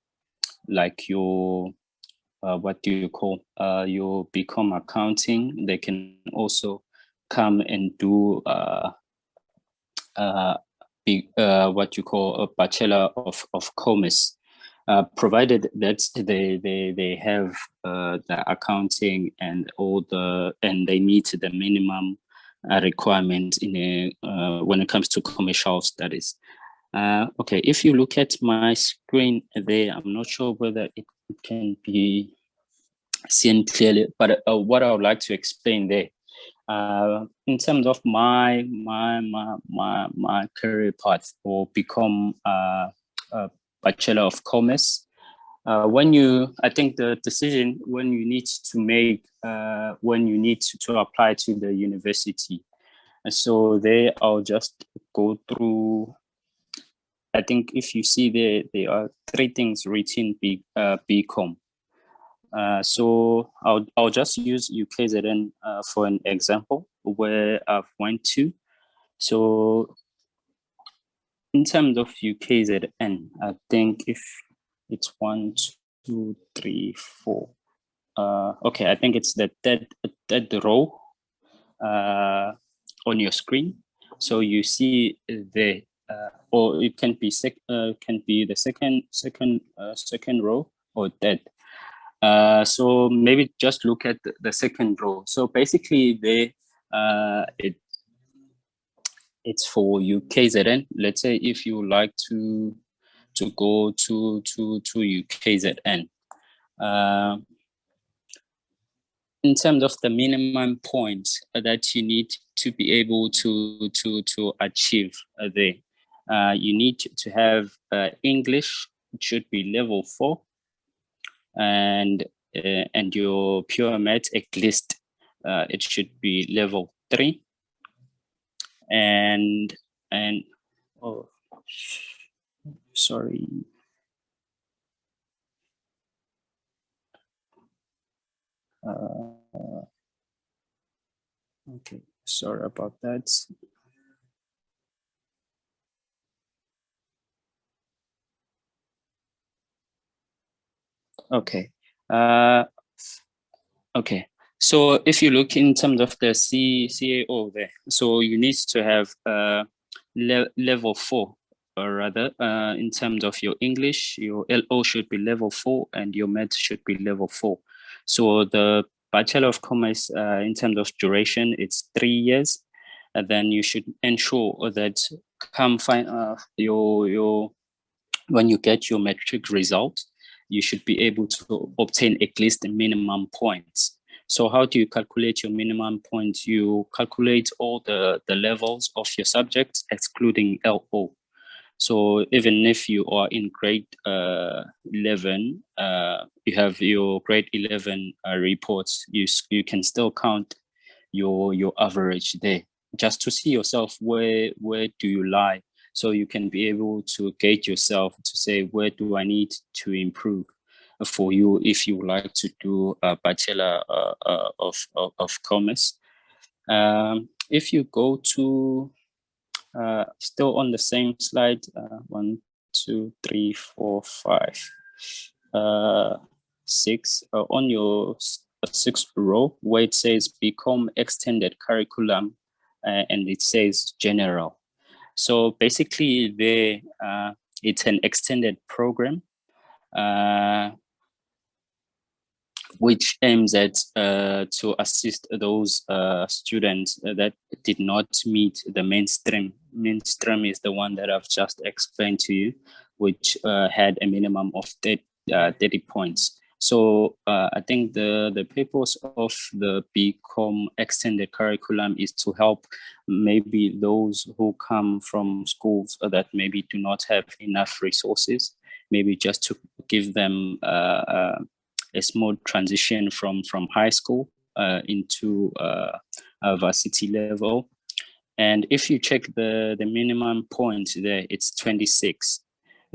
like your what do you call your BCom accounting. They can also come and do what you call a Bachelor of Commerce, provided that they have the accounting and they meet the minimum requirement in when it comes to commercial studies. Okay, if you look at my screen there, I'm not sure whether it can be seen clearly, but what I would like to explain there, in terms of my career path or become a Bachelor of Commerce, I think the decision when you need to make, when you need to apply to the university. And so there I'll just go through, I think if you see there are 3 things written BCom. So I'll just use UKZN for an example where I've went to. So in terms of UKZN, I think if it's 1, 2, 3, 4. Okay, I think it's the third row on your screen. So you see the or it can be the second row or third. So maybe just look at the second row. So basically it's for UKZN. Let's say if you like to go to UKZN. In terms of the minimum points that you need to be able to achieve there, you need to have English. It should be level 4. And your pure math at least it should be level 3, and oh sorry, okay, sorry about that. Okay. Okay. So if you look in terms of the CAO there, so you need to have level 4, or rather, in terms of your English, your LO should be level 4 and your math should be level 4. So the Bachelor of Commerce, in terms of duration, it's 3 years. And then you should ensure that when you get your matric result, you should be able to obtain at least the minimum points. So how do you calculate your minimum points? You calculate all the levels of your subjects, excluding LO. So even if you are in grade 11, you have your grade 11 reports, you can still count your average there, just to see yourself where do you lie. So you can be able to gauge yourself to say, where do I need to improve for you if you would like to do a Bachelor of Commerce. If you go to, still on the same slide, 1, 2, 3, 4, 5, 6, on your 6th row where it says BCom Extended Curriculum, and it says General. So basically it's an extended program. which aims at to assist those students that did not meet the mainstream. Mainstream is the one that I've just explained to you, which had a minimum of 30 points. So I think the purpose of the BCom extended curriculum is to help maybe those who come from schools that maybe do not have enough resources, maybe just to give them a smooth transition from high school into a varsity level. And if you check the minimum points there, it's 26.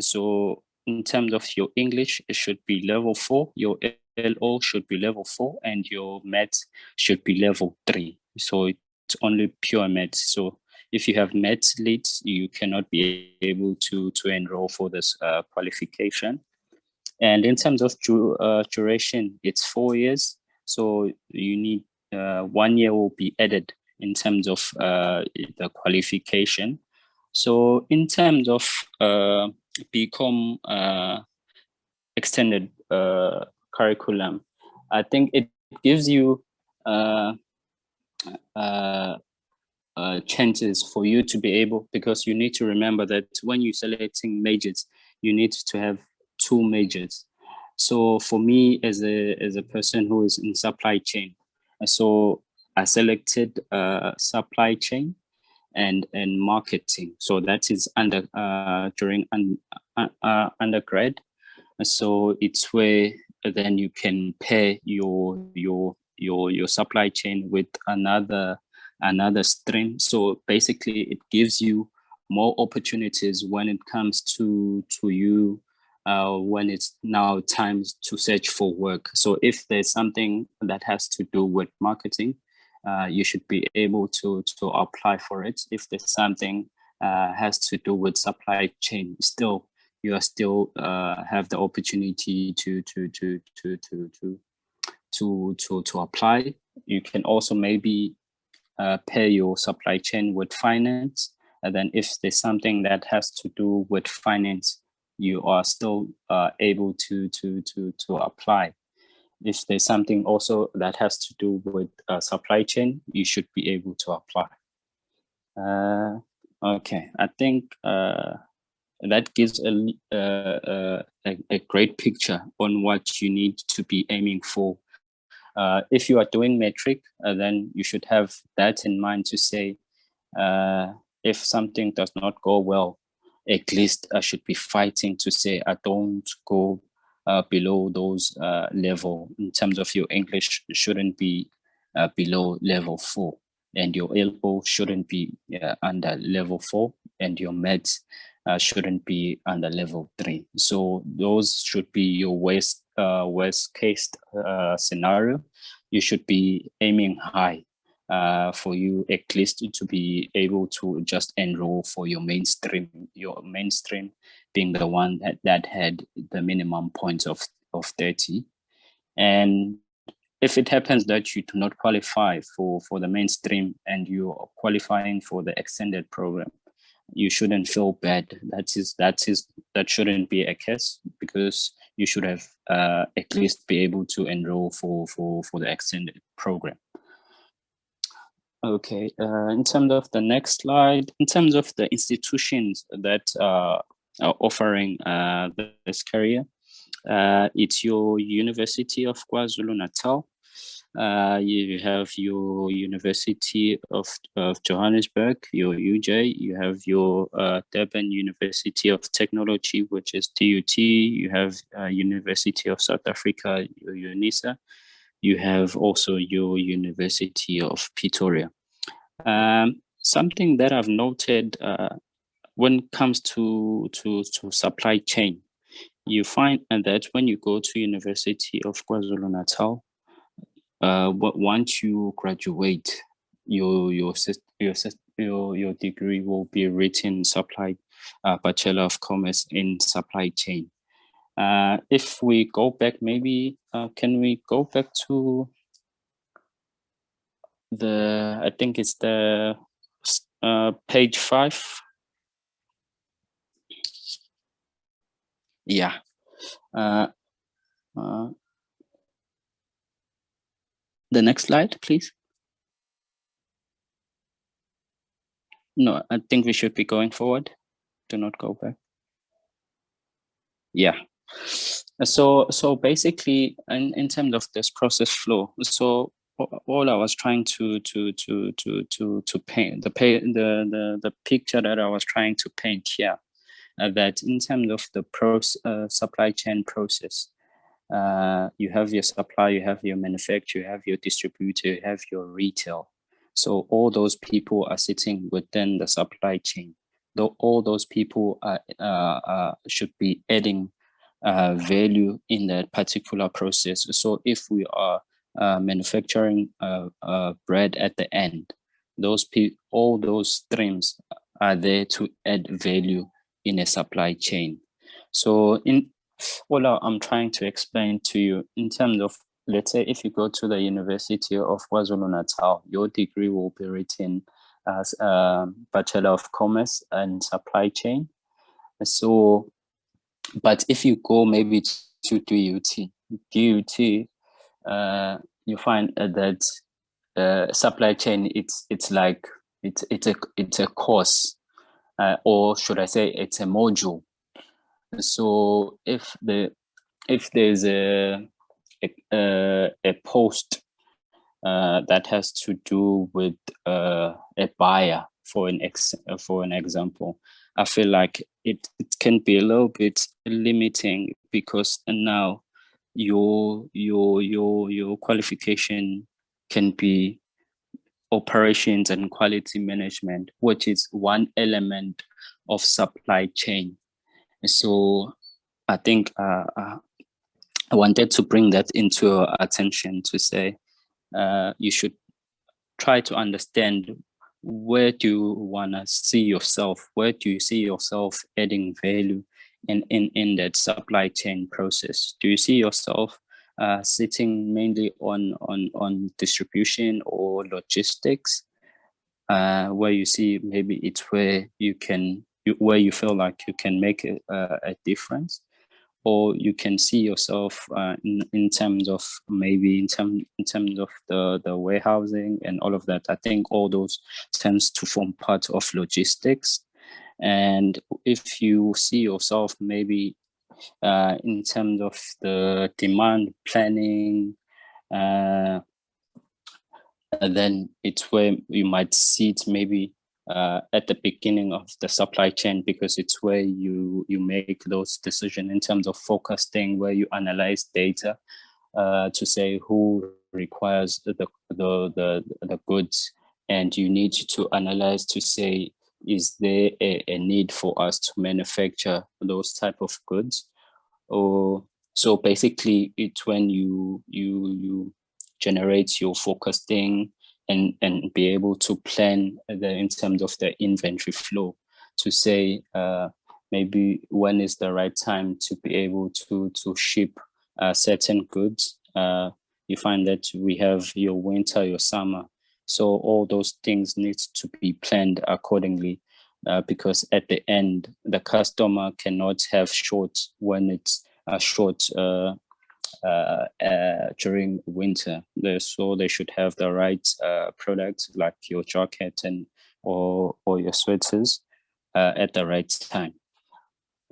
So in terms of your English, it should be level 4, your LO should be level 4, and your maths should be level 3. So it's only pure maths. So if you have maths leads, you cannot be able to enroll for this qualification. And in terms of duration, it's 4 years. So you need 1 year will be added in terms of the qualification. So in terms of BCom extended curriculum, I think it gives you chances for you to be able, because you need to remember that when you're selecting majors, you need to have 2 majors. So for me, as a person who is in supply chain, so I selected supply chain and marketing. So that is during undergrad. So it's where then you can pair your supply chain with another stream. So basically, it gives you more opportunities when it comes to you when it's now time to search for work. So if there's something that has to do with marketing, you should be able to apply for it. If there's something has to do with supply chain, still you are still have the opportunity to apply. You can also maybe pair your supply chain with finance, and then if there's something that has to do with finance, you are still able to apply. If there's something also that has to do with supply chain, you should be able to apply. Okay, I think that gives a great picture on what you need to be aiming for. If you are doing metric, then you should have that in mind to say, if something does not go well, at least I should be fighting to say I don't go below those level. In terms of your English, shouldn't be below level 4, and your LO shouldn't be under level 4, and your maths shouldn't be under level 3. So those should be your worst case scenario. You should be aiming high for you at least to be able to just enroll for your mainstream being the one that had the minimum points of 30. And if it happens that you do not qualify for the mainstream and you are qualifying for the extended program, you shouldn't feel bad. That shouldn't be a case, because you should have at least be able to enroll for the extended program. Okay, in terms of the next slide, in terms of the institutions that are offering this career, it's your University of KwaZulu-Natal. You have your University of Johannesburg, your UJ. You have your Durban University of Technology, which is TUT. You have University of South Africa, your UNISA. You have also your University of Pretoria. Something that I've noted when it comes to supply chain, you find that when you go to University of KwaZulu-Natal, once you graduate, your degree will be written Bachelor of Commerce in Supply Chain. If we go back, maybe can we go back to I think it's the page 5. Yeah. The next slide, please. No, I think we should be going forward. Do not go back. Yeah. So basically, in terms of this process flow, so all I was trying to paint, the picture that I was trying to paint here, that in terms of the supply chain process, you have your supply, you have your manufacturer, you have your distributor, you have your retail. So all those people are sitting within the supply chain. Though all those people should be adding value in that particular process. So if we are manufacturing bread at the end, all those streams are there to add value in a supply chain. So all I'm trying to explain to you in terms of, let's say, if you go to the University of KwaZulu-Natal, your degree will be written as a Bachelor of Commerce and Supply Chain. So, but if you go maybe to DUT, you find that supply chain, it's like it's a course, or should I say it's a module. So if there's a post that has to do with a buyer, for an example, I feel like it can be a little bit limiting, because now your qualification can be operations and quality management, which is one element of supply chain. So I think I wanted to bring that into your attention to say you should try to understand, where do you want to see yourself? Where do you see yourself adding value in that supply chain process? Do you see yourself sitting mainly on distribution or logistics, where you see maybe it's where where you feel like you can make a difference? Or you can see yourself in terms of maybe in terms of the warehousing and all of that. I think all those tends to form part of logistics. And if you see yourself maybe in terms of the demand planning, then it's where you might see it maybe at the beginning of the supply chain, because it's where you make those decisions in terms of forecasting, where you analyze data to say who requires the goods, and you need to analyze to say, is there a need for us to manufacture those type of goods? Or so basically it's when you generate your forecasting and be able to plan in terms of the inventory flow, to say maybe when is the right time to be able to ship certain goods. You find that we have your winter, your summer. So all those things need to be planned accordingly, because at the end, the customer cannot have short when it's short during winter. So they should have the right products, like your jacket or your sweaters at the right time.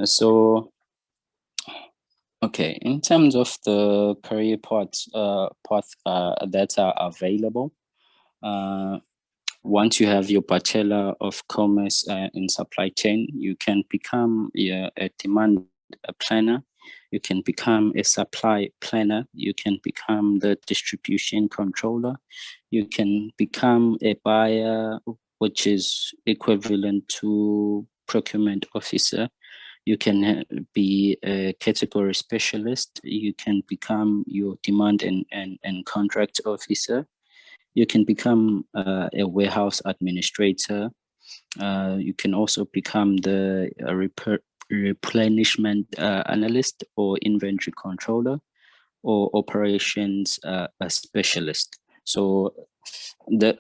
So, okay, in terms of the career path that are available, once you have your Bachelor of Commerce in Supply Chain, you can become a demand planner. You can become a supply planner. You can become the distribution controller. You can become a buyer, which is equivalent to procurement officer. You can be a category specialist. You can become your demand and contract officer. You can become a warehouse administrator. You can also become the replenishment analyst or inventory controller, or operations specialist. So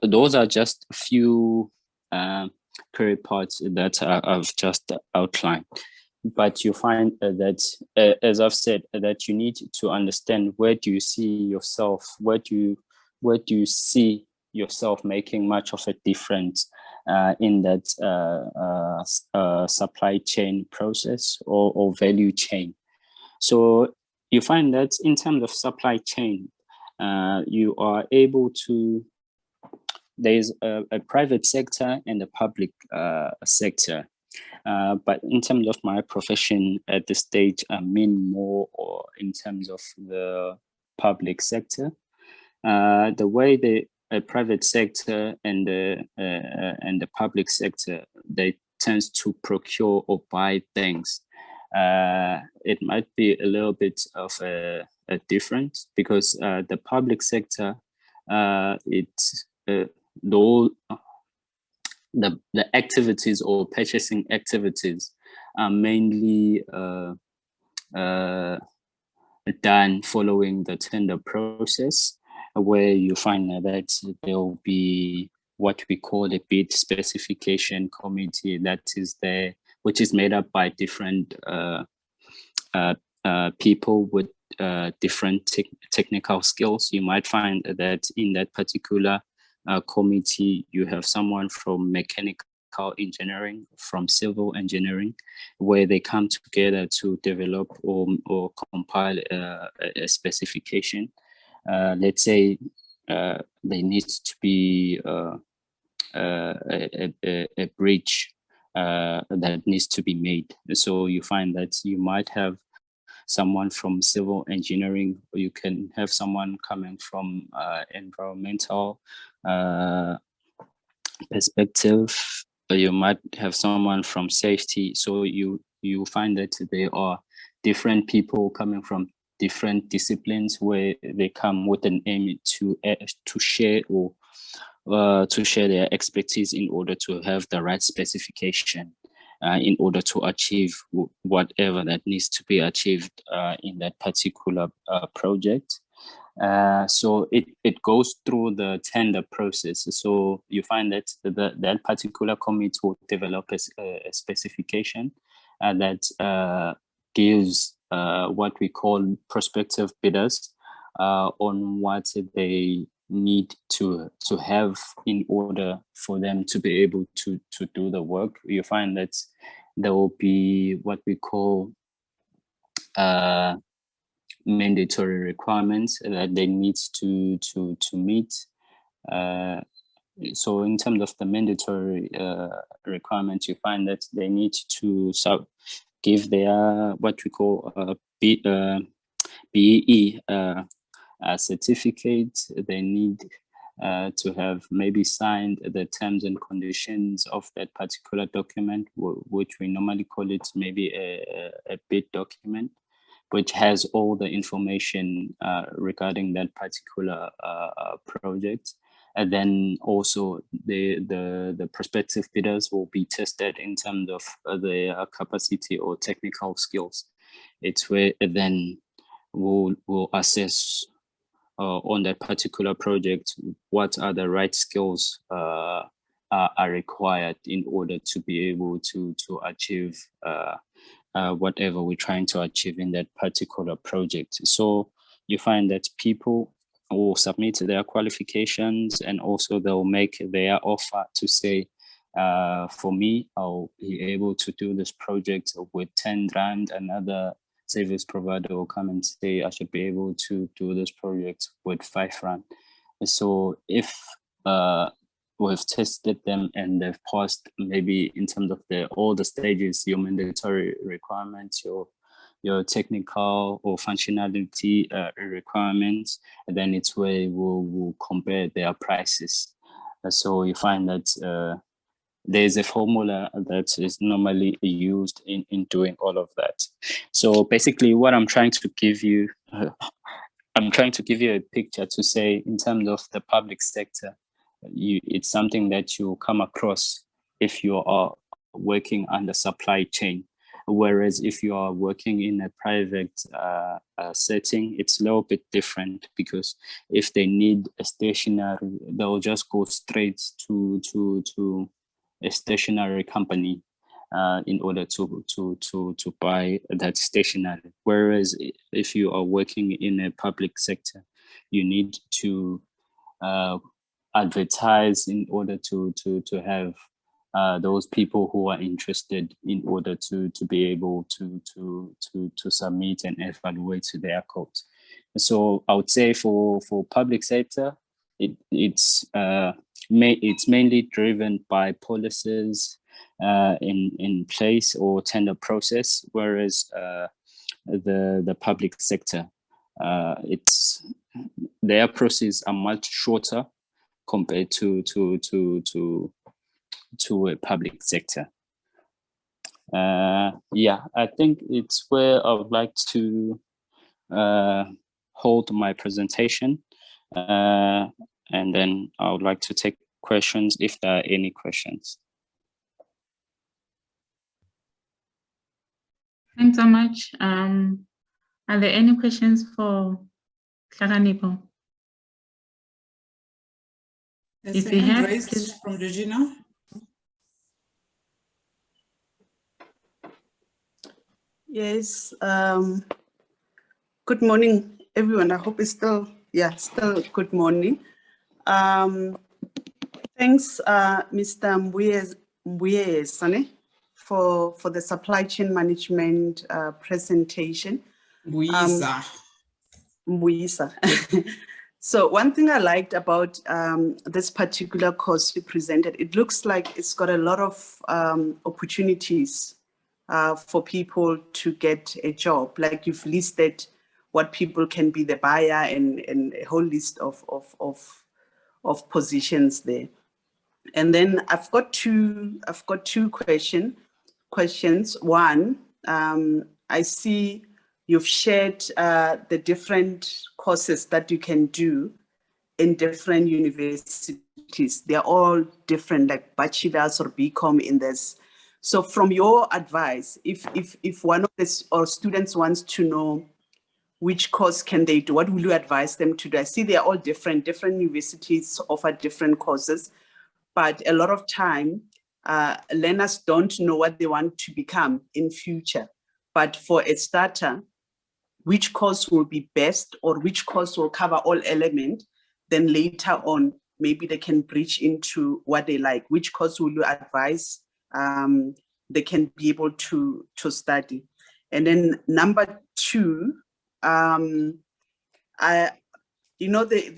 those are just a few career paths that I've just outlined. But you find that, as I've said, that you need to understand, where do you see yourself? Where do you where do you see yourself making much of a difference in that supply chain process or value chain? So you find that in terms of supply chain, you are able to, there's a private sector and a public sector. But in terms of my profession at this stage, I mean more or in terms of the public sector. The way the private sector and the public sector, they tends to procure or buy things. It might be a little bit of a difference, because the public sector, it's the activities or purchasing activities are mainly done following the tender process, where you find that there will be what we call a bid specification committee that is there, which is made up by different people with different technical skills. You might find that in that particular committee, you have someone from mechanical engineering, from civil engineering, where they come together to develop or compile a specification. Let's say there needs to be a bridge that needs to be made. So you find that you might have someone from civil engineering, or you can have someone coming from environmental perspective, or you might have someone from safety. So you find that there are different people coming from different disciplines, where they come with an aim to share or to share their expertise in order to have the right specification in order to achieve whatever that needs to be achieved in that particular project. So it goes through the tender process. So you find that that particular committee will develop a specification that gives what we call prospective bidders on what they need to have in order for them to be able to do the work. You find that there will be what we call mandatory requirements that they need to meet. So in terms of the mandatory requirements, you find that they need to give their what we call BEE certificate. They need to have maybe signed the terms and conditions of that particular document, which we normally call it maybe a bid document, which has all the information regarding that particular project. And then also the prospective bidders will be tested in terms of their capacity or technical skills. It's where then we'll assess on that particular project what are the right skills are required in order to be able to achieve whatever we're trying to achieve in that particular project. So you find that people will submit their qualifications, and also they'll make their offer to say, for me, I'll be able to do this project with 10 Rand. Another service provider will come and say, I should be able to do this project with 5 Rand. So if we've tested them and they've passed maybe in terms of all the stages, your mandatory requirements, your technical or functionality requirements, and then it's where we'll compare their prices. So you find that there's a formula that is normally used in doing all of that. So basically what I'm trying to give you, I'm trying to give you a picture to say in terms of the public sector, it's something that you come across if you are working under supply chain. Whereas if you are working in a private setting, it's a little bit different, because if they need a stationery, they'll just go straight to a stationery company in order to buy that stationery. Whereas if you are working in a public sector, you need to advertise in order to have those people who are interested in order to be able to submit and evaluate their codes. So I would say for public sector, it's mainly driven by policies in place or tender process, whereas the public sector, their processes are much shorter compared to a public sector. Yeah, I think it's where I would like to hold my presentation, and then I would like to take questions if there are any questions. Thanks so much. Are there any questions for Hlakanipo? There's If a you hand have, raised please. from Regina. Yes. Good morning, everyone. I hope it's still good morning. Thanks, Mr. Mbuyesane, for the supply chain management presentation. Mbuyisa. So one thing I liked about this particular course you presented, it looks like it's got a lot of opportunities for people to get a job. Like you've listed what people can be, the buyer, and a whole list of positions there. And then I've got two questions. One, I see you've shared the different courses that you can do in different universities. They're all different, like bachelor's or BCom in this. So from your advice, if one of the or students wants to know which course can they do, what will you advise them to do? I see they're all different universities offer different courses, but a lot of time, learners don't know what they want to become in future. But for a starter, which course will be best, or which course will cover all elements, then later on, maybe they can breach into what they like. Which course will you advise they can be able to study? And then number two, there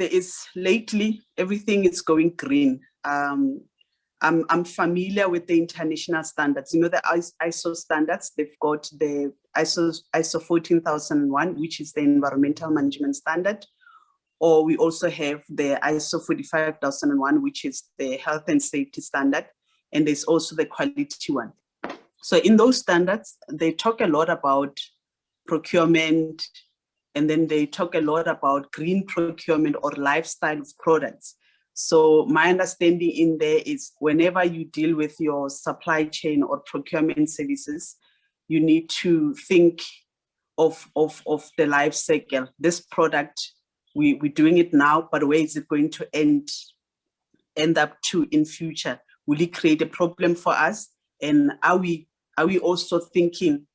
is lately, everything is going green. I'm familiar with the international standards. The ISO standards, they've got the ISO 14001, which is the environmental management standard. Or we also have the ISO 45001, which is the health and safety standard. And there's also the quality one. So in those standards, they talk a lot about procurement, and then they talk a lot about green procurement or lifestyle of products. So my understanding in there is whenever you deal with your supply chain or procurement services, you need to think of the life cycle. This product, we're doing it now, but where is it going to end up to in future? Will it create a problem for us? And are we also thinking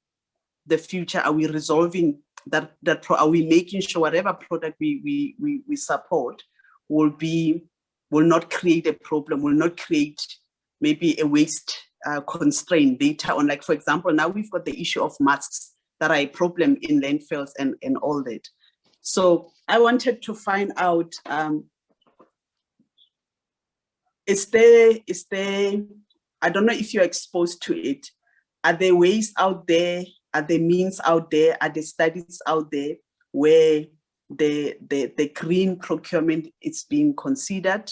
the future? Are we resolving that are we making sure whatever product we support will not create a problem, will not create maybe a waste constraint later on? Like, for example, now we've got the issue of masks that are a problem in landfills and all that. So I wanted to find out, is there, I don't know if you're exposed to it. Are there ways out there? Are there means out there? Are there studies out there where the green procurement is being considered,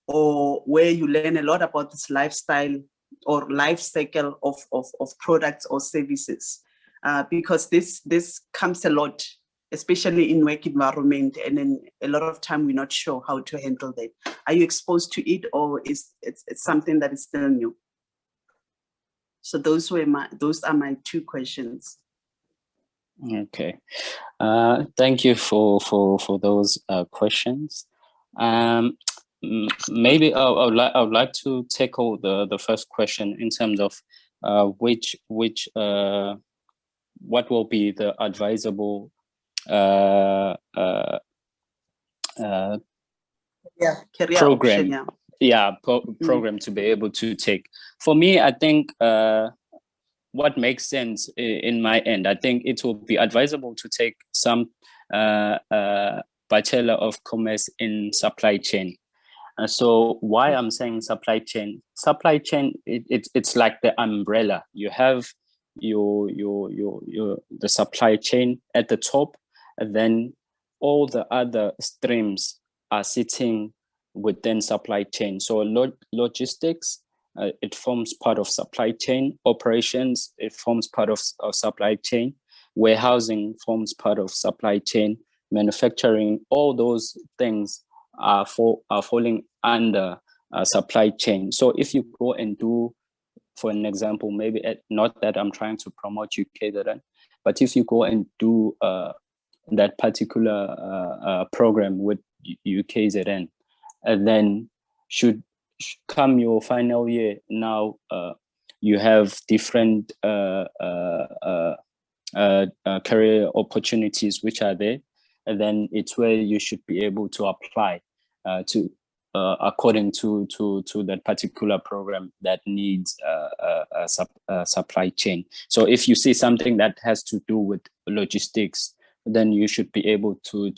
or where you learn a lot about this lifestyle or life cycle of products or services? Because this comes a lot, especially in work environment, and then a lot of time we're not sure how to handle that. Are you exposed to it, or it's something that is still new? So those are my two questions. Okay, thank you for those questions. Maybe I would like to tackle the first question in terms of what will be the advisable career program. option, yeah. Program to be able to take. For me, I think what makes sense in my end, I think it will be advisable to take some Bachelor of Commerce in Supply Chain. So why I'm saying supply chain? Supply chain, it's like the umbrella. You have the supply chain at the top, and then all the other streams are sitting within supply chain. So logistics, it forms part of supply chain. Operations, it forms part of supply chain. Warehousing forms part of supply chain. Manufacturing, all those things are falling under supply chain. So if you go and do, for an example, maybe not that I'm trying to promote UKZN, but if you go and do that particular program with UKZN, and then should come your final year, now you have different career opportunities which are there, and then it's where you should be able to apply to according to that particular program that needs a supply chain. So if you see something that has to do with logistics, then you should be able to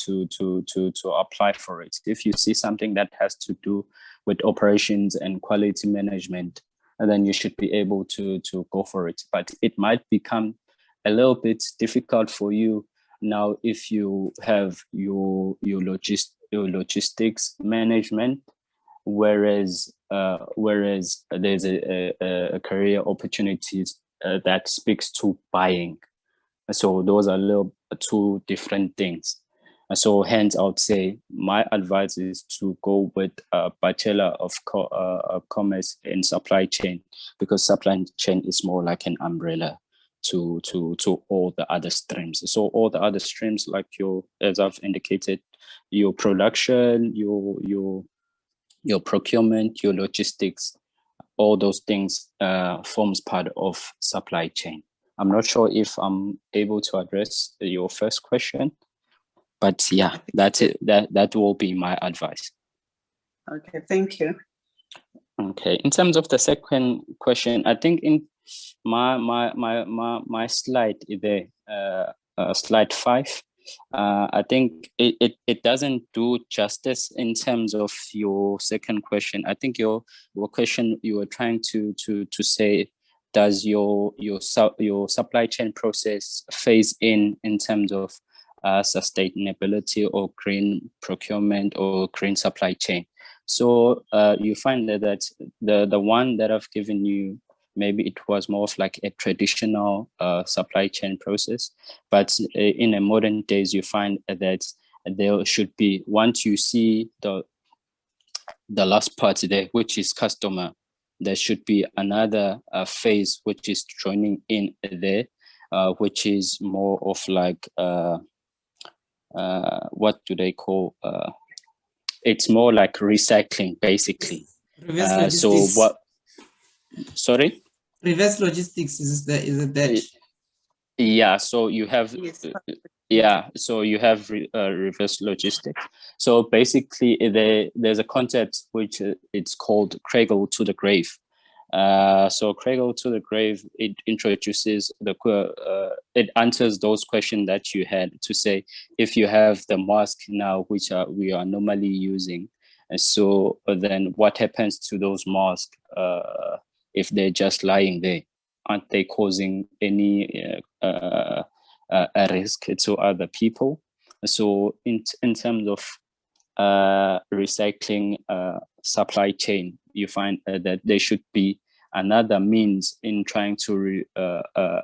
apply for it. If you see something that has to do with operations and quality management, and then you should be able to go for it. But it might become a little bit difficult for you now if you have your logistics management, whereas there's a career opportunities that speaks to buying. So those are two different things. So hence I would say my advice is to go with a Bachelor of Commerce in Supply Chain, because supply chain is more like an umbrella to all the other streams. So all the other streams, like as I've indicated, your production, your procurement, your logistics, all those things forms part of supply chain. I'm not sure if I'm able to address your first question, but yeah, that's it. That will be my advice. Okay, thank you. Okay, in terms of the second question, I think in my slide there, slide 5, I think it doesn't do justice in terms of your second question. I think your question, you were trying to say, does your supply chain process phase in terms of sustainability or green procurement or green supply chain? So you find that the one that I've given you, maybe it was more of like a traditional supply chain process, but in a modern days, you find that there should be, once you see the last part there, which is customer, there should be another phase which is joining in there, which is more of like what do they call? It's more like recycling, basically. Reverse logistics. So what? Sorry. Reverse logistics is that? Yeah. So you have. Yes. Yeah. So you have reverse logistics. So basically, there's a concept which it's called cradle to the grave. So cradle to the grave, it introduces it answers those questions that you had to say, if you have the mask now, which we are normally using, and so then what happens to those masks if they're just lying there? Aren't they causing any a risk to other people? So in terms of recycling supply chain, you find that there should be another means in trying to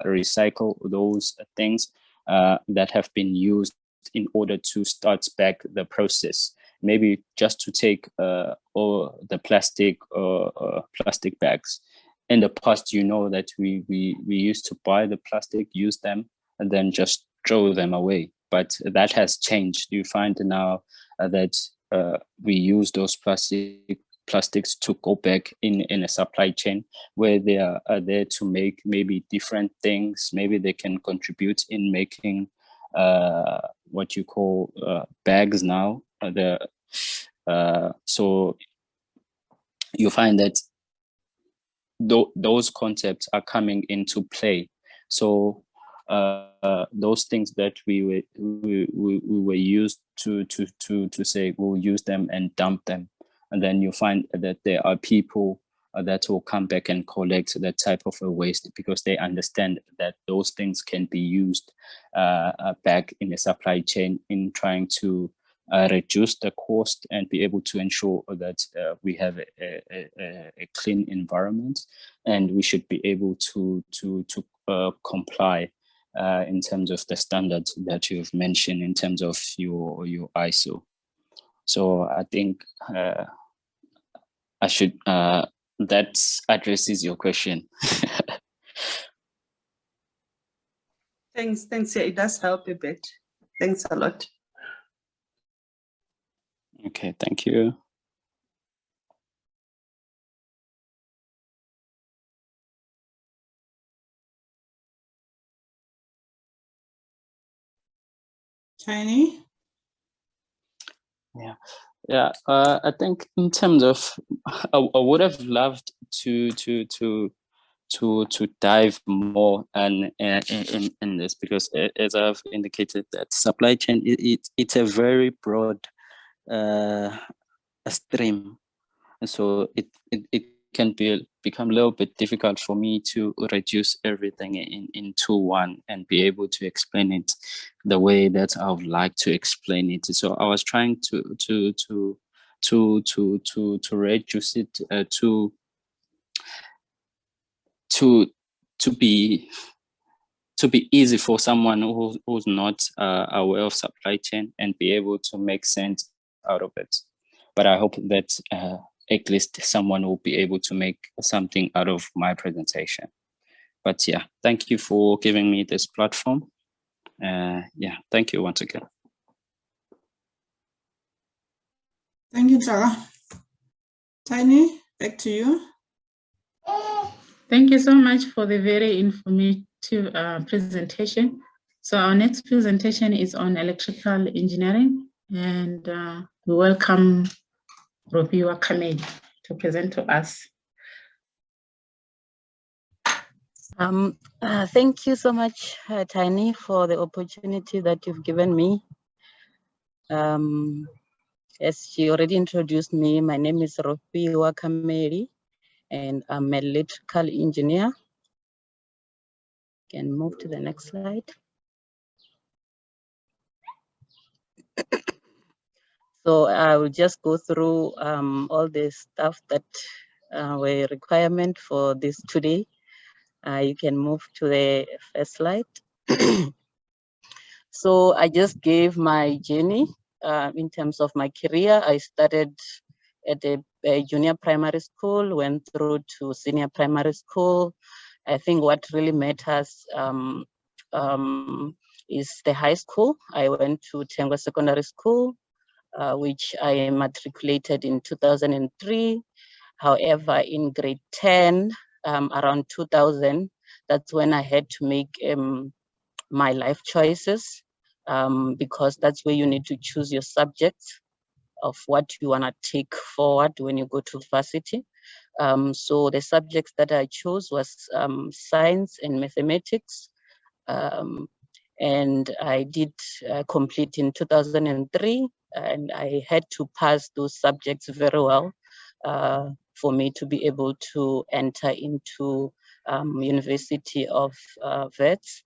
recycle those things that have been used in order to start back the process. Maybe just to take all the plastic bags. In the past, you know that we used to buy the plastic, use them, and then just throw them away. But that has changed. You find now that we use those plastics to go back in a supply chain where they are there to make maybe different things. Maybe they can contribute in making what you call bags now. So you find that those concepts are coming into play. So those things that we were used to say we'll use them and dump them, and then you find that there are people that will come back and collect that type of a waste, because they understand that those things can be used back in the supply chain in trying to reduce the cost and be able to ensure that we have a clean environment, and we should be able to comply in terms of the standards that you've mentioned in terms of your ISO. So I think I should that addresses your question. Thanks. Yeah, it does help a bit. Thanks a lot. Okay, thank you. Tiny? Yeah, I think in terms of, I would have loved to dive more in this, because as I've indicated, that supply chain it's a very broad stream, and so it can become a little bit difficult for me to reduce everything into one and be able to explain it the way that I would like to explain it. So I was trying to reduce it to be easy for someone who's not aware of supply chain and be able to make sense out of it. But I hope that at least someone will be able to make something out of my presentation. But yeah, thank you for giving me this platform. Yeah, thank you once again. Thank you, Tara. Tiny, back to you. Thank you so much for the very informative presentation. So our next presentation is on electrical engineering, and we welcome Ropiwa Kamei to present to us. Thank you so much, Tiny, for the opportunity that you've given me. As she already introduced me, my name is Ropiwa Kamei, and I'm an electrical engineer. Can move to the next slide. So I will just go through all the stuff that were requirement for this today. You can move to the first slide. So I just gave my journey in terms of my career. I started at a junior primary school, went through to senior primary school. I think what really matters is the high school. I went to Tengwa Secondary School, which I matriculated in 2003. However, in grade 10, around 2000, that's when I had to make my life choices, because that's where you need to choose your subjects of what you want to take forward when you go to varsity. So the subjects that I chose was science and mathematics. And I did complete in 2003, and I had to pass those subjects very well for me to be able to enter into University of Vets.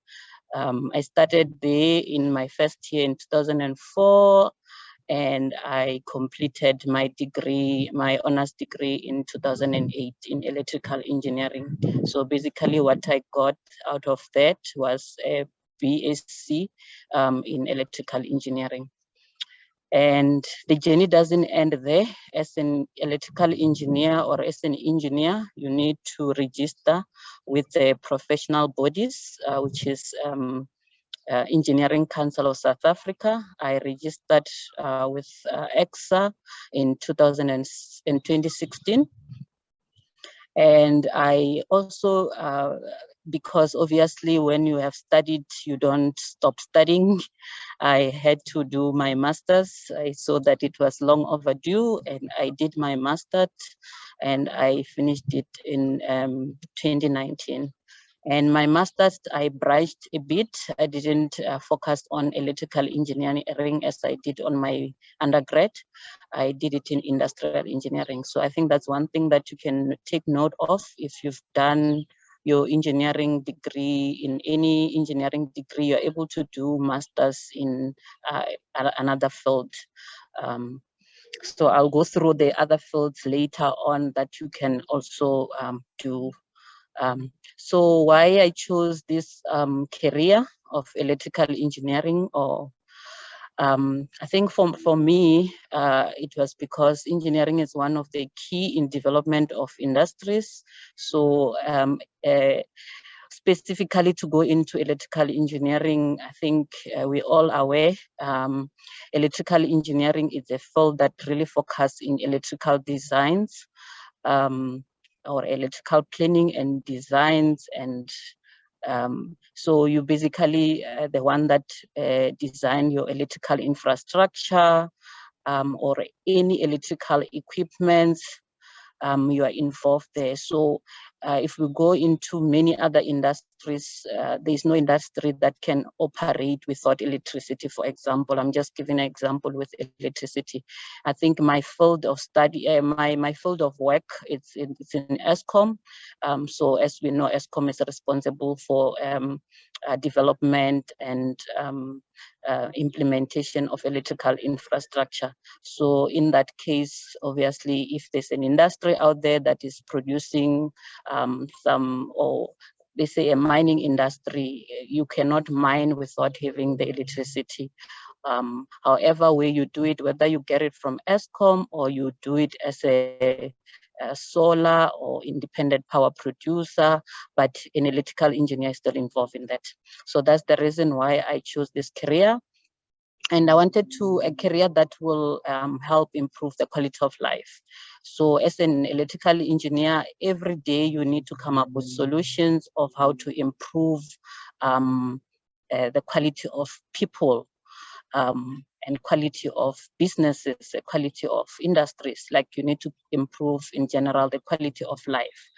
I started there in my first year in 2004, and I completed my degree, my honors degree in 2008 in electrical engineering. So basically what I got out of that was a BSc in electrical engineering. And the journey doesn't end there. As an electrical engineer or as an engineer, you need to register with the professional bodies, which is Engineering Council of South Africa. I registered with EXA in 2016. And I also because obviously when you have studied, you don't stop studying. I had to do my master's. I saw that it was long overdue, and I did my master's, and I finished it in 2019. And my master's, I branched a bit. I didn't focus on electrical engineering as I did on my undergrad. I did it in industrial engineering. So I think that's one thing that you can take note of if you've done your engineering degree. In any engineering degree, you're able to do masters in another field. So I'll go through the other fields later on that you can also do. So why I chose this career of electrical engineering, or I think for me, it was because engineering is one of the key in development of industries. So specifically to go into electrical engineering, I think we all are aware, electrical engineering is a field that really focuses in electrical designs, or electrical planning and designs. And so you basically the one that design your electrical infrastructure, or any electrical equipment, you are involved there. So if we go into many other industries, there's no industry that can operate without electricity. For example, I'm just giving an example with electricity. I think my field of study, my field of work, it's in Eskom. So as we know, Eskom is responsible for development and implementation of electrical infrastructure. So in that case, obviously, if there's an industry out there that is producing some, or they say a mining industry, you cannot mine without having the electricity. However way you do it, whether you get it from Eskom or you do it as a solar or independent power producer, but an electrical engineer is still involved in that. So that's the reason why I chose this career. And I wanted a career that will help improve the quality of life. So as an electrical engineer, every day you need to come up with solutions of how to improve the quality of people, and quality of businesses, the quality of industries. Like you need to improve in general the quality of life.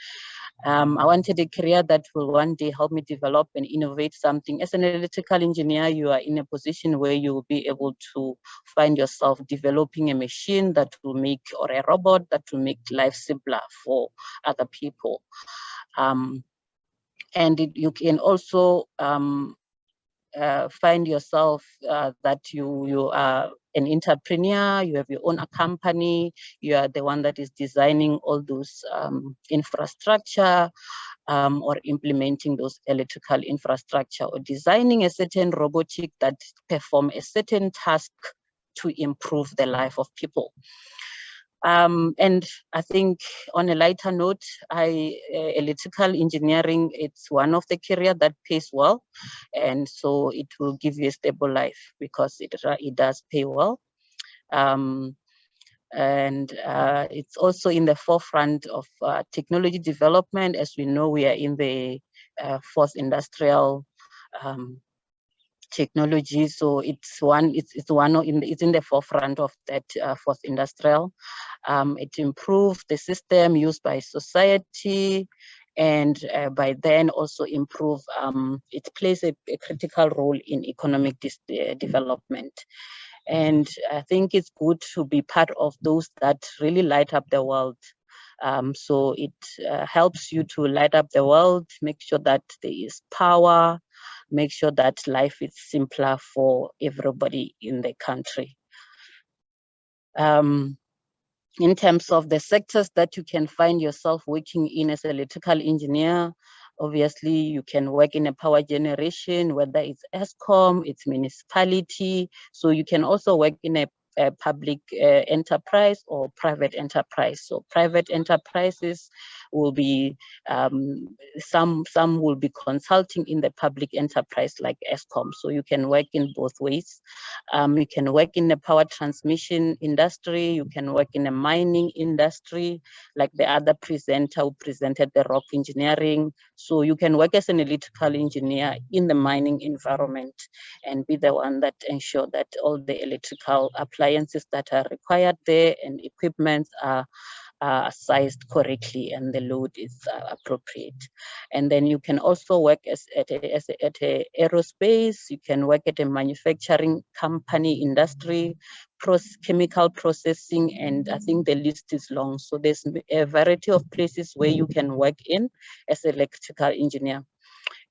I wanted a career that will one day help me develop and innovate something. As an electrical engineer, you are in a position where you will be able to find yourself developing a machine that will make, or a robot that will make life simpler for other people. And you can also find yourself that you are an entrepreneur, you have your own company, you are the one that is designing all those infrastructure, or implementing those electrical infrastructure, or designing a certain robotic that perform a certain task to improve the life of people. And I think on a lighter note, electrical engineering, it's one of the career that pays well. And so it will give you a stable life because it does pay well. And it's also in the forefront of technology development. As we know, we are in the fourth industrial technology, so it's in the forefront of that fourth industrial. It improves the system used by society, and by then also improve. It plays a critical role in economic development. And I think it's good to be part of those that really light up the world. So it helps you to light up the world, make sure that there is power, make sure that life is simpler for everybody in the country. In terms of the sectors that you can find yourself working in as an electrical engineer, obviously you can work in a power generation, whether it's Eskom, it's municipality. So you can also work in a public enterprise or private enterprise. So private enterprises will be, some will be consulting in the public enterprise like ESCOM. So you can work in both ways. You can work in the power transmission industry, you can work in the mining industry, like the other presenter who presented the rock engineering. So you can work as an electrical engineer in the mining environment and be the one that ensure that all the electrical appliances that are required there and equipment are sized correctly and the load is appropriate. And then you can also work at a aerospace, you can work at a manufacturing company, industry, chemical processing, and I think the list is long. So there's a variety of places where you can work in as an electrical engineer.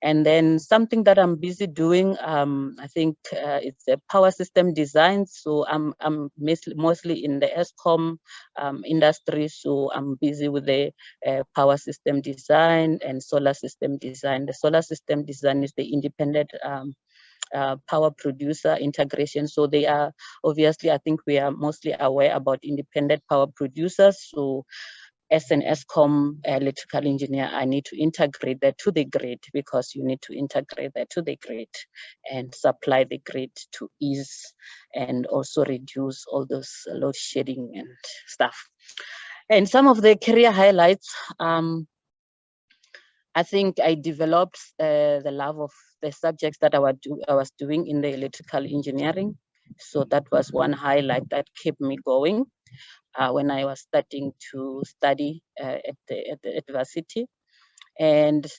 And then something that I'm busy doing, I think it's a power system design. So I'm mostly in the ESCOM industry. So I'm busy with the power system design and solar system design. The solar system design is the independent power producer integration. So they are, obviously, I think we are mostly aware about independent power producers. So as an ESCOM electrical engineer, I need to integrate that to the grid, because you need to integrate that to the grid and supply the grid to ease and also reduce all those load shedding and stuff. And some of the career highlights, I think I developed the love of the subjects that I was doing in the electrical engineering. So that was one highlight that kept me going. When I was starting to study at the university. And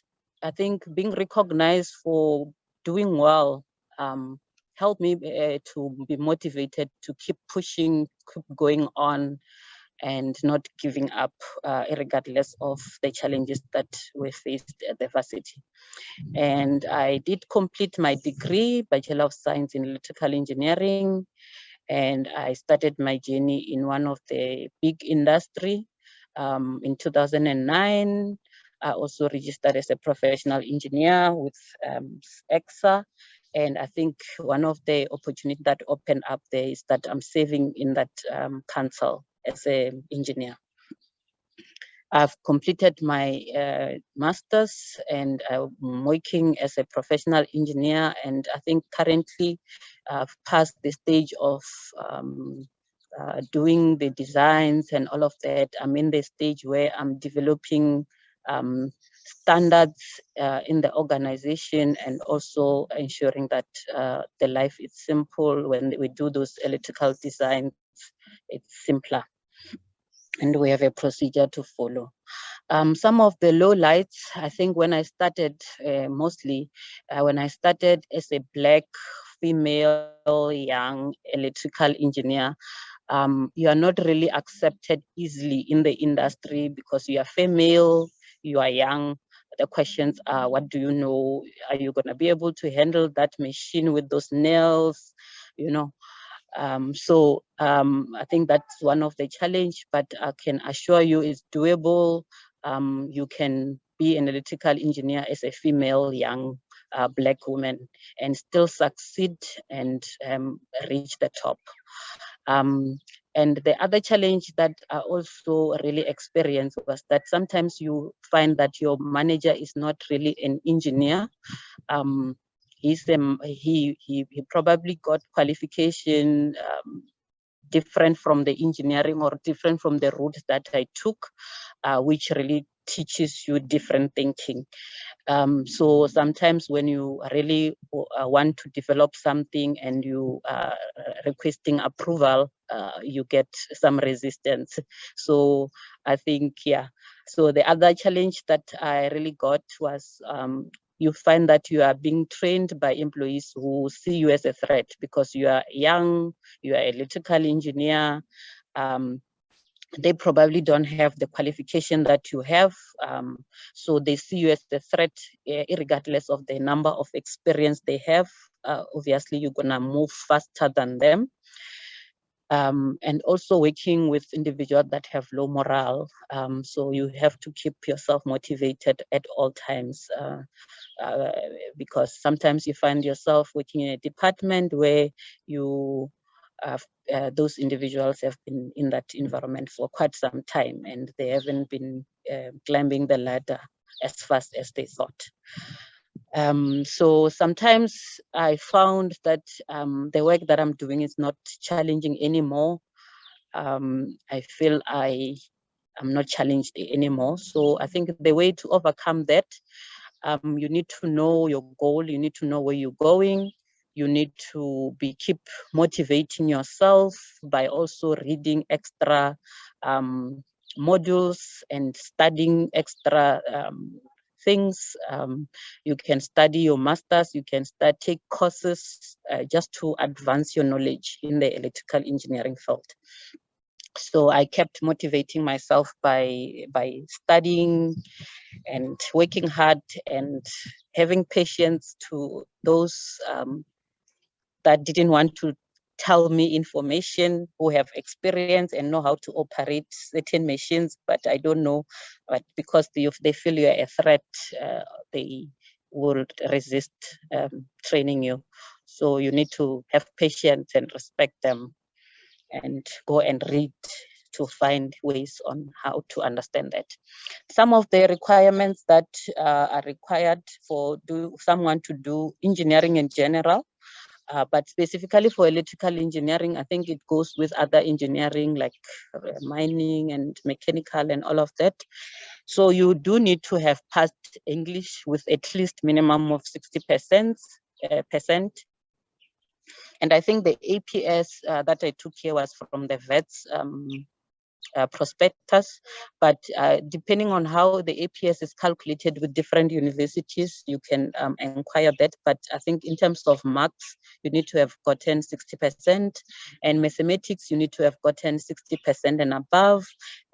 I think being recognized for doing well helped me to be motivated to keep pushing, keep going on, and not giving up regardless of the challenges that we faced at the varsity. And I did complete my degree, Bachelor of Science in Electrical Engineering, and I started my journey in one of the big industry in 2009. I also registered as a professional engineer with EXA. And I think one of the opportunities that opened up there is that I'm serving in that council as an engineer. I've completed my master's and I'm working as a professional engineer. And I think currently I've passed the stage of doing the designs and all of that. I'm in the stage where I'm developing standards in the organization, and also ensuring that the life is simple. When we do those electrical designs, it's simpler. And we have a procedure to follow. Some of the lowlights, I think when I started, mostly when I started as a Black female young electrical engineer, you are not really accepted easily in the industry because you are female, you are young. The questions are, what do you know? Are you going to be able to handle that machine with those nails? You know. So I think that's one of the challenge, but I can assure you it's doable. You can be an electrical engineer as a female young Black woman and still succeed and reach the top. And the other challenge that I also really experienced was that sometimes you find that your manager is not really an engineer. He probably got qualification different from the engineering or different from the route that I took, which really teaches you different thinking. So sometimes when you really want to develop something and you are requesting approval, you get some resistance. So I think, yeah. So the other challenge that I really got was you find that you are being trained by employees who see you as a threat because you are young, you are an electrical engineer. They probably don't have the qualification that you have. So they see you as a threat, regardless of the number of experience they have. Obviously, you're gonna move faster than them. And also working with individuals that have low morale. So you have to keep yourself motivated at all times. Because sometimes you find yourself working in a department where you those individuals have been in that environment for quite some time, and they haven't been climbing the ladder as fast as they thought. So sometimes I found that the work that I'm doing is not challenging anymore. I feel I'm not challenged anymore. So I think the way to overcome that, you need to know your goal, you need to know where you're going, you need to keep motivating yourself by also reading extra modules and studying extra things. You can study your masters, you can take courses just to advance your knowledge in the electrical engineering field. So I kept motivating myself by studying and working hard and having patience to those that didn't want to tell me information, who have experience and know how to operate certain machines, but I don't know. But because they feel you're a threat, they will resist training you. So you need to have patience and respect them and go and read to find ways on how to understand that. Some of the requirements that are required for someone to do engineering in general, but specifically for electrical engineering, I think it goes with other engineering like mining and mechanical and all of that. So you do need to have passed English with at least minimum of 60%. And I think the APS that I took here was from the VETS prospectus, but depending on how the APS is calculated with different universities, you can inquire that. But I think in terms of marks, you need to have gotten 60%, and mathematics, you need to have gotten 60% and above,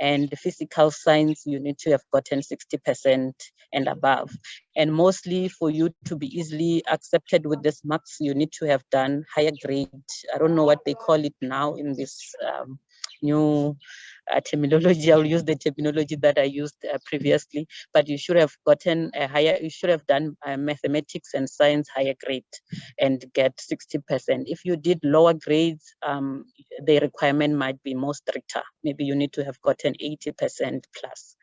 and physical science, you need to have gotten 60% and above. And mostly for you to be easily accepted with this marks, you need to have done higher grade. I don't know what they call it now in this new terminology. I'll use the terminology that I used previously, but you should have gotten a higher, you should have done mathematics and science higher grade and get 60%. If you did lower grades, the requirement might be more stricter. Maybe you need to have gotten 80% plus.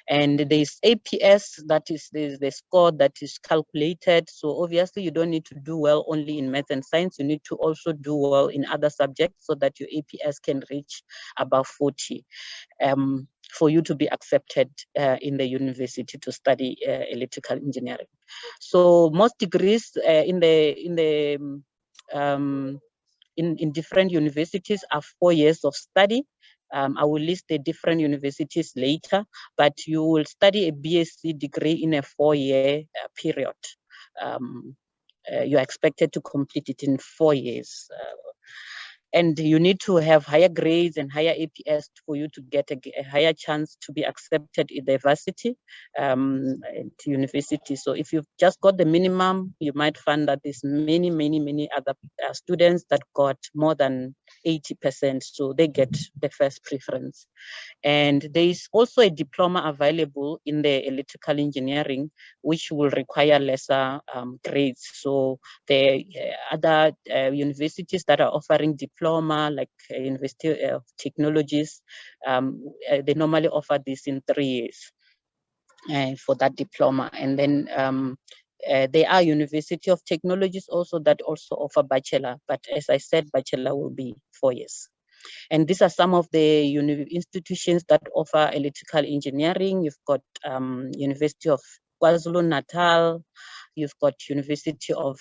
And there's APS, that is the score that is calculated. So obviously you don't need to do well only in math and science, you need to also do well in other subjects so that your APS can reach above 40 for you to be accepted in the university to study electrical engineering. So most degrees in different universities are 4 years of study. I will list the different universities later, but you will study a BSc degree in a 4-year period. You're expected to complete it in 4 years. And you need to have higher grades and higher APS for you to get a higher chance to be accepted in the varsity university. So if you've just got the minimum, you might find that there's many other students that got more than 80%, so they get the first preference. And there is also a diploma available in the electrical engineering, which will require lesser grades. So the other universities that are offering diploma, like University of Technologies, they normally offer this in 3 years for that diploma. And then there are University of Technologies also that also offer bachelor, but as I said, bachelor will be 4 years. And these are some of the institutions that offer electrical engineering. You've got University of KwaZulu-Natal, you've got University of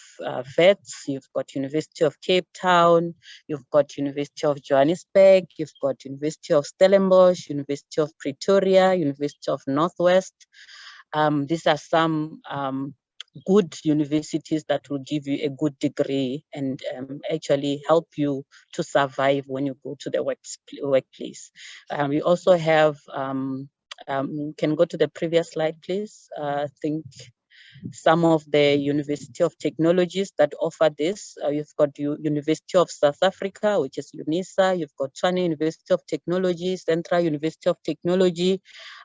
Wits, you've got University of Cape Town, you've got University of Johannesburg, you've got University of Stellenbosch, University of Pretoria, University of Northwest. These are some good universities that will give you a good degree and actually help you to survive when you go to the workplace. We also have, can go to the previous slide, please. I think some of the University of Technologies that offer this. You've got University of South Africa, which is UNISA. You've got Tshwane University of Technology, Central University of Technology,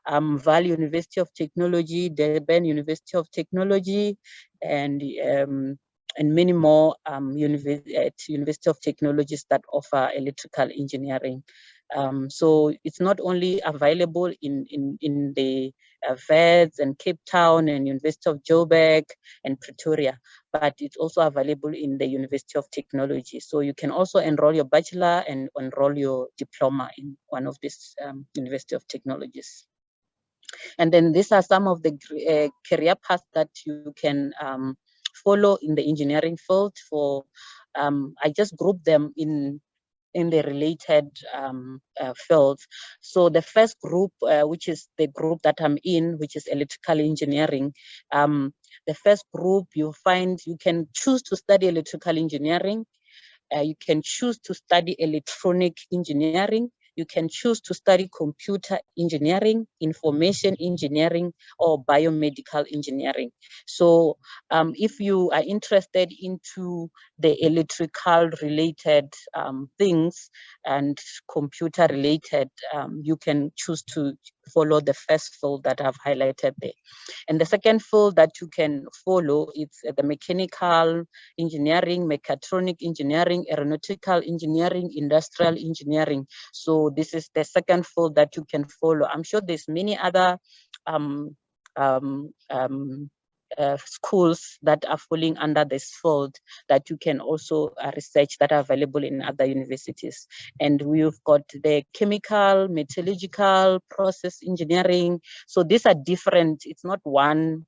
Valley University of Technology, Durban University of Technology, and and many more University of Technologies that offer electrical engineering. So it's not only available in the VETS and Cape Town and University of Joburg and Pretoria, but it's also available in the University of Technology. So you can also enroll your bachelor and enroll your diploma in one of these University of Technologies. And then these are some of the career paths that you can follow in the engineering field. For I just grouped them in the related fields. So the first group, which is the group that I'm in, which is electrical engineering. The first group, you find you can choose to study electrical engineering. You can choose to study electronic engineering. You can choose to study computer engineering, information engineering, or biomedical engineering. So if you are interested into the electrical related things and computer related, you can choose to follow the first field that I've highlighted there. And the second field that you can follow is the mechanical engineering, mechatronic engineering, aeronautical engineering, industrial engineering. So this is the second field that you can follow. I'm sure there's many other schools that are falling under this field that you can also research that are available in other universities. And we've got the chemical, metallurgical, process engineering. So these are different. It's not one.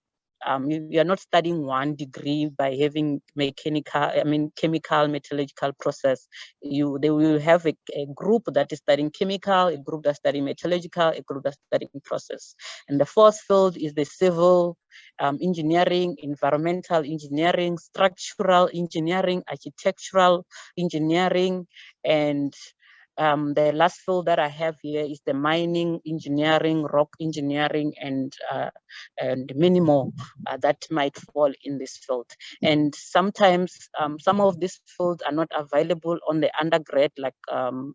You're not studying one degree by having chemical, metallurgical process. They will have a group that is studying chemical, a group that's studying metallurgical, a group that's studying process. And the fourth field is the civil engineering, environmental engineering, structural engineering, architectural engineering, and the last field that I have here is the mining engineering, rock engineering, and many more that might fall in this field. And sometimes some of these fields are not available on the undergrad, like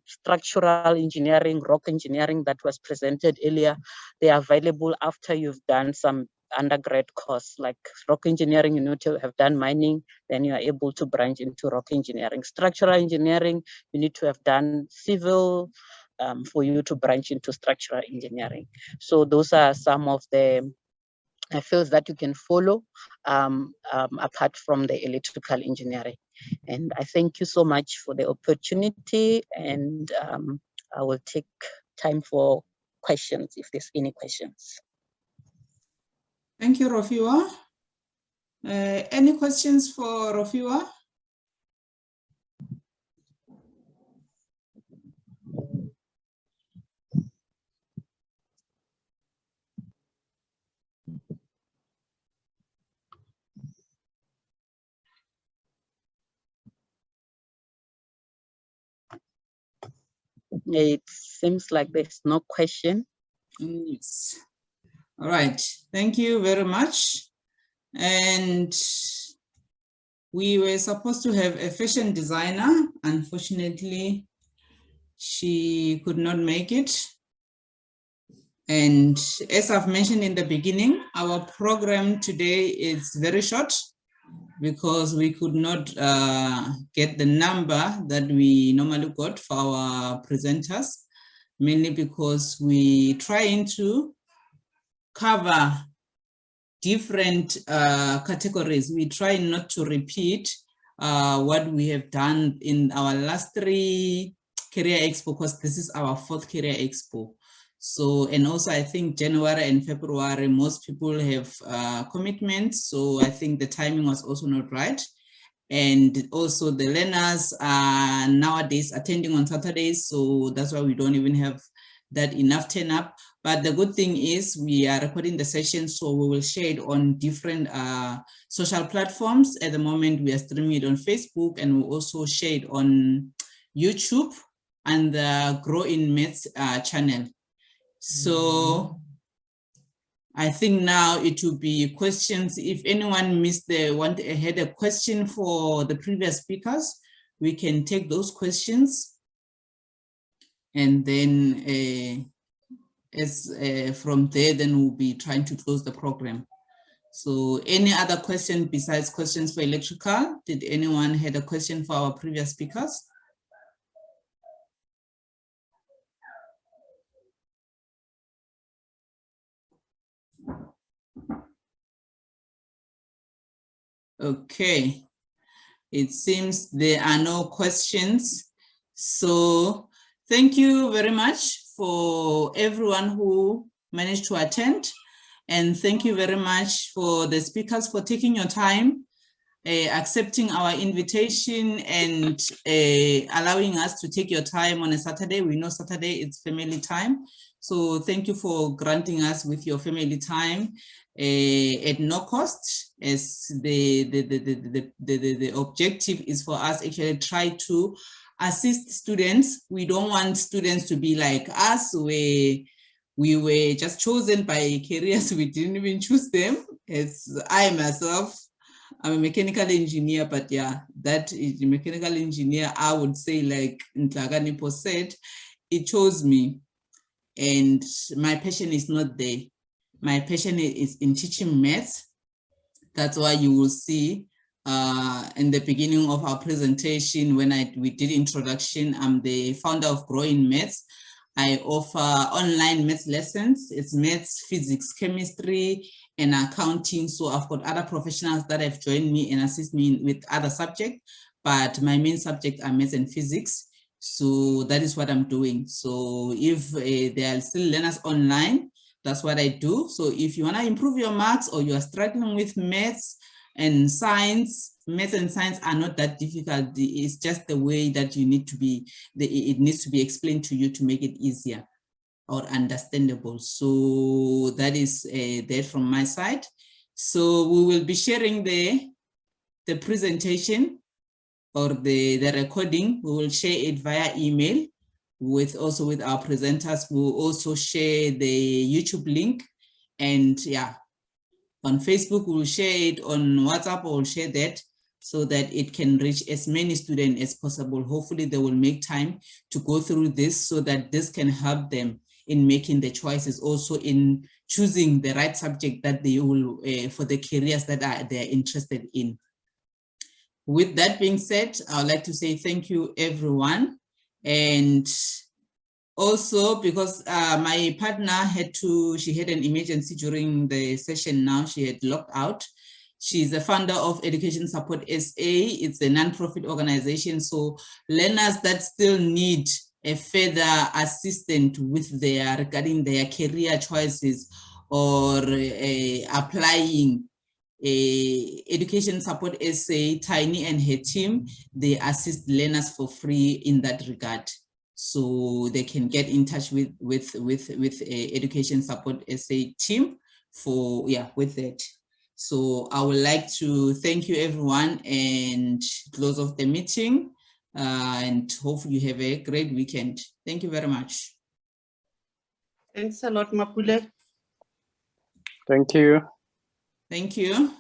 structural engineering, rock engineering that was presented earlier. They are available after you've done some undergrad course, like rock engineering. You need to have done mining, then you are able to branch into rock engineering. Structural engineering, you need to have done civil for you to branch into structural engineering. So those are some of the fields that you can follow apart from the electrical engineering. And I thank you so much for the opportunity, and I will take time for questions if there's any questions. Thank you, Rofiwa. Any questions for Rofiwa? It seems like there's no question. Yes. All right. Thank you very much. And we were supposed to have a fashion designer. Unfortunately, she could not make it. And as I've mentioned in the beginning, our program today is very short because we could not get the number that we normally got for our presenters, mainly because we trying to cover different categories. We try not to repeat what we have done in our last 3 career expo, because this is our 4th career expo. So, and also I think January and February, most people have commitments. So I think the timing was also not right. And also the learners are nowadays attending on Saturdays. So that's why we don't even have that enough turn up. But the good thing is we are recording the session, so we will share it on different social platforms. At the moment, we are streaming it on Facebook, and we'll also share it on YouTube and the Grow in Maths channel. So I think now it will be questions. If anyone missed had a question for the previous speakers, we can take those questions. And then from there, then we'll be trying to close the program. So any other question besides questions for electrical? Did anyone had a question for our previous speakers? Okay, it seems there are no questions. So thank you very much for everyone who managed to attend. And thank you very much for the speakers for taking your time, accepting our invitation and allowing us to take your time on a Saturday. We know Saturday it's family time. So thank you for granting us with your family time at no cost, as the objective is for us actually try to assist students. We don't want students to be like us, where we were just chosen by careers we didn't even choose them. As I myself, I'm a mechanical engineer, but yeah, that is the mechanical engineer, I would say, like Ntlakanipo said, it chose me. And my passion is not there. My passion is in teaching maths. That's why you will see in the beginning of our presentation, when we did introduction, I'm the founder of Growing Maths. I offer online maths lessons. It's maths, physics, chemistry, and accounting. So I've got other professionals that have joined me and assist me with other subjects, but my main subjects are maths and physics. So that is what I'm doing. So if there are still learners online, that's what I do. So if you want to improve your marks, or you are struggling with maths and science, maths and science are not that difficult. It's just the way that you need to be, it needs to be explained to you to make it easier or understandable. So that is that from my side. So we will be sharing the presentation or the recording. We will share it via email with our presenters. We'll also share the YouTube link, and yeah, on Facebook we'll share it, on WhatsApp we'll share that, so that it can reach as many students as possible. Hopefully they will make time to go through this, so that this can help them in making the choices, also in choosing the right subject that they will for the careers that they're interested in. With that being said, I'd like to say thank you, everyone. And also, because my partner she had an emergency during the session now, she had locked out. She's the founder of Education Support SA. It's a non-profit organization. So learners that still need a further assistance with regarding their career choices or applying, Education Support SA, Tiny and her team, they assist learners for free in that regard. So they can get in touch with Education Support SA team for, with that. So I would like to thank you, everyone, and close off the meeting, and hopefully you have a great weekend. Thank you very much. Thanks a lot, Mapule. Thank you. Thank you.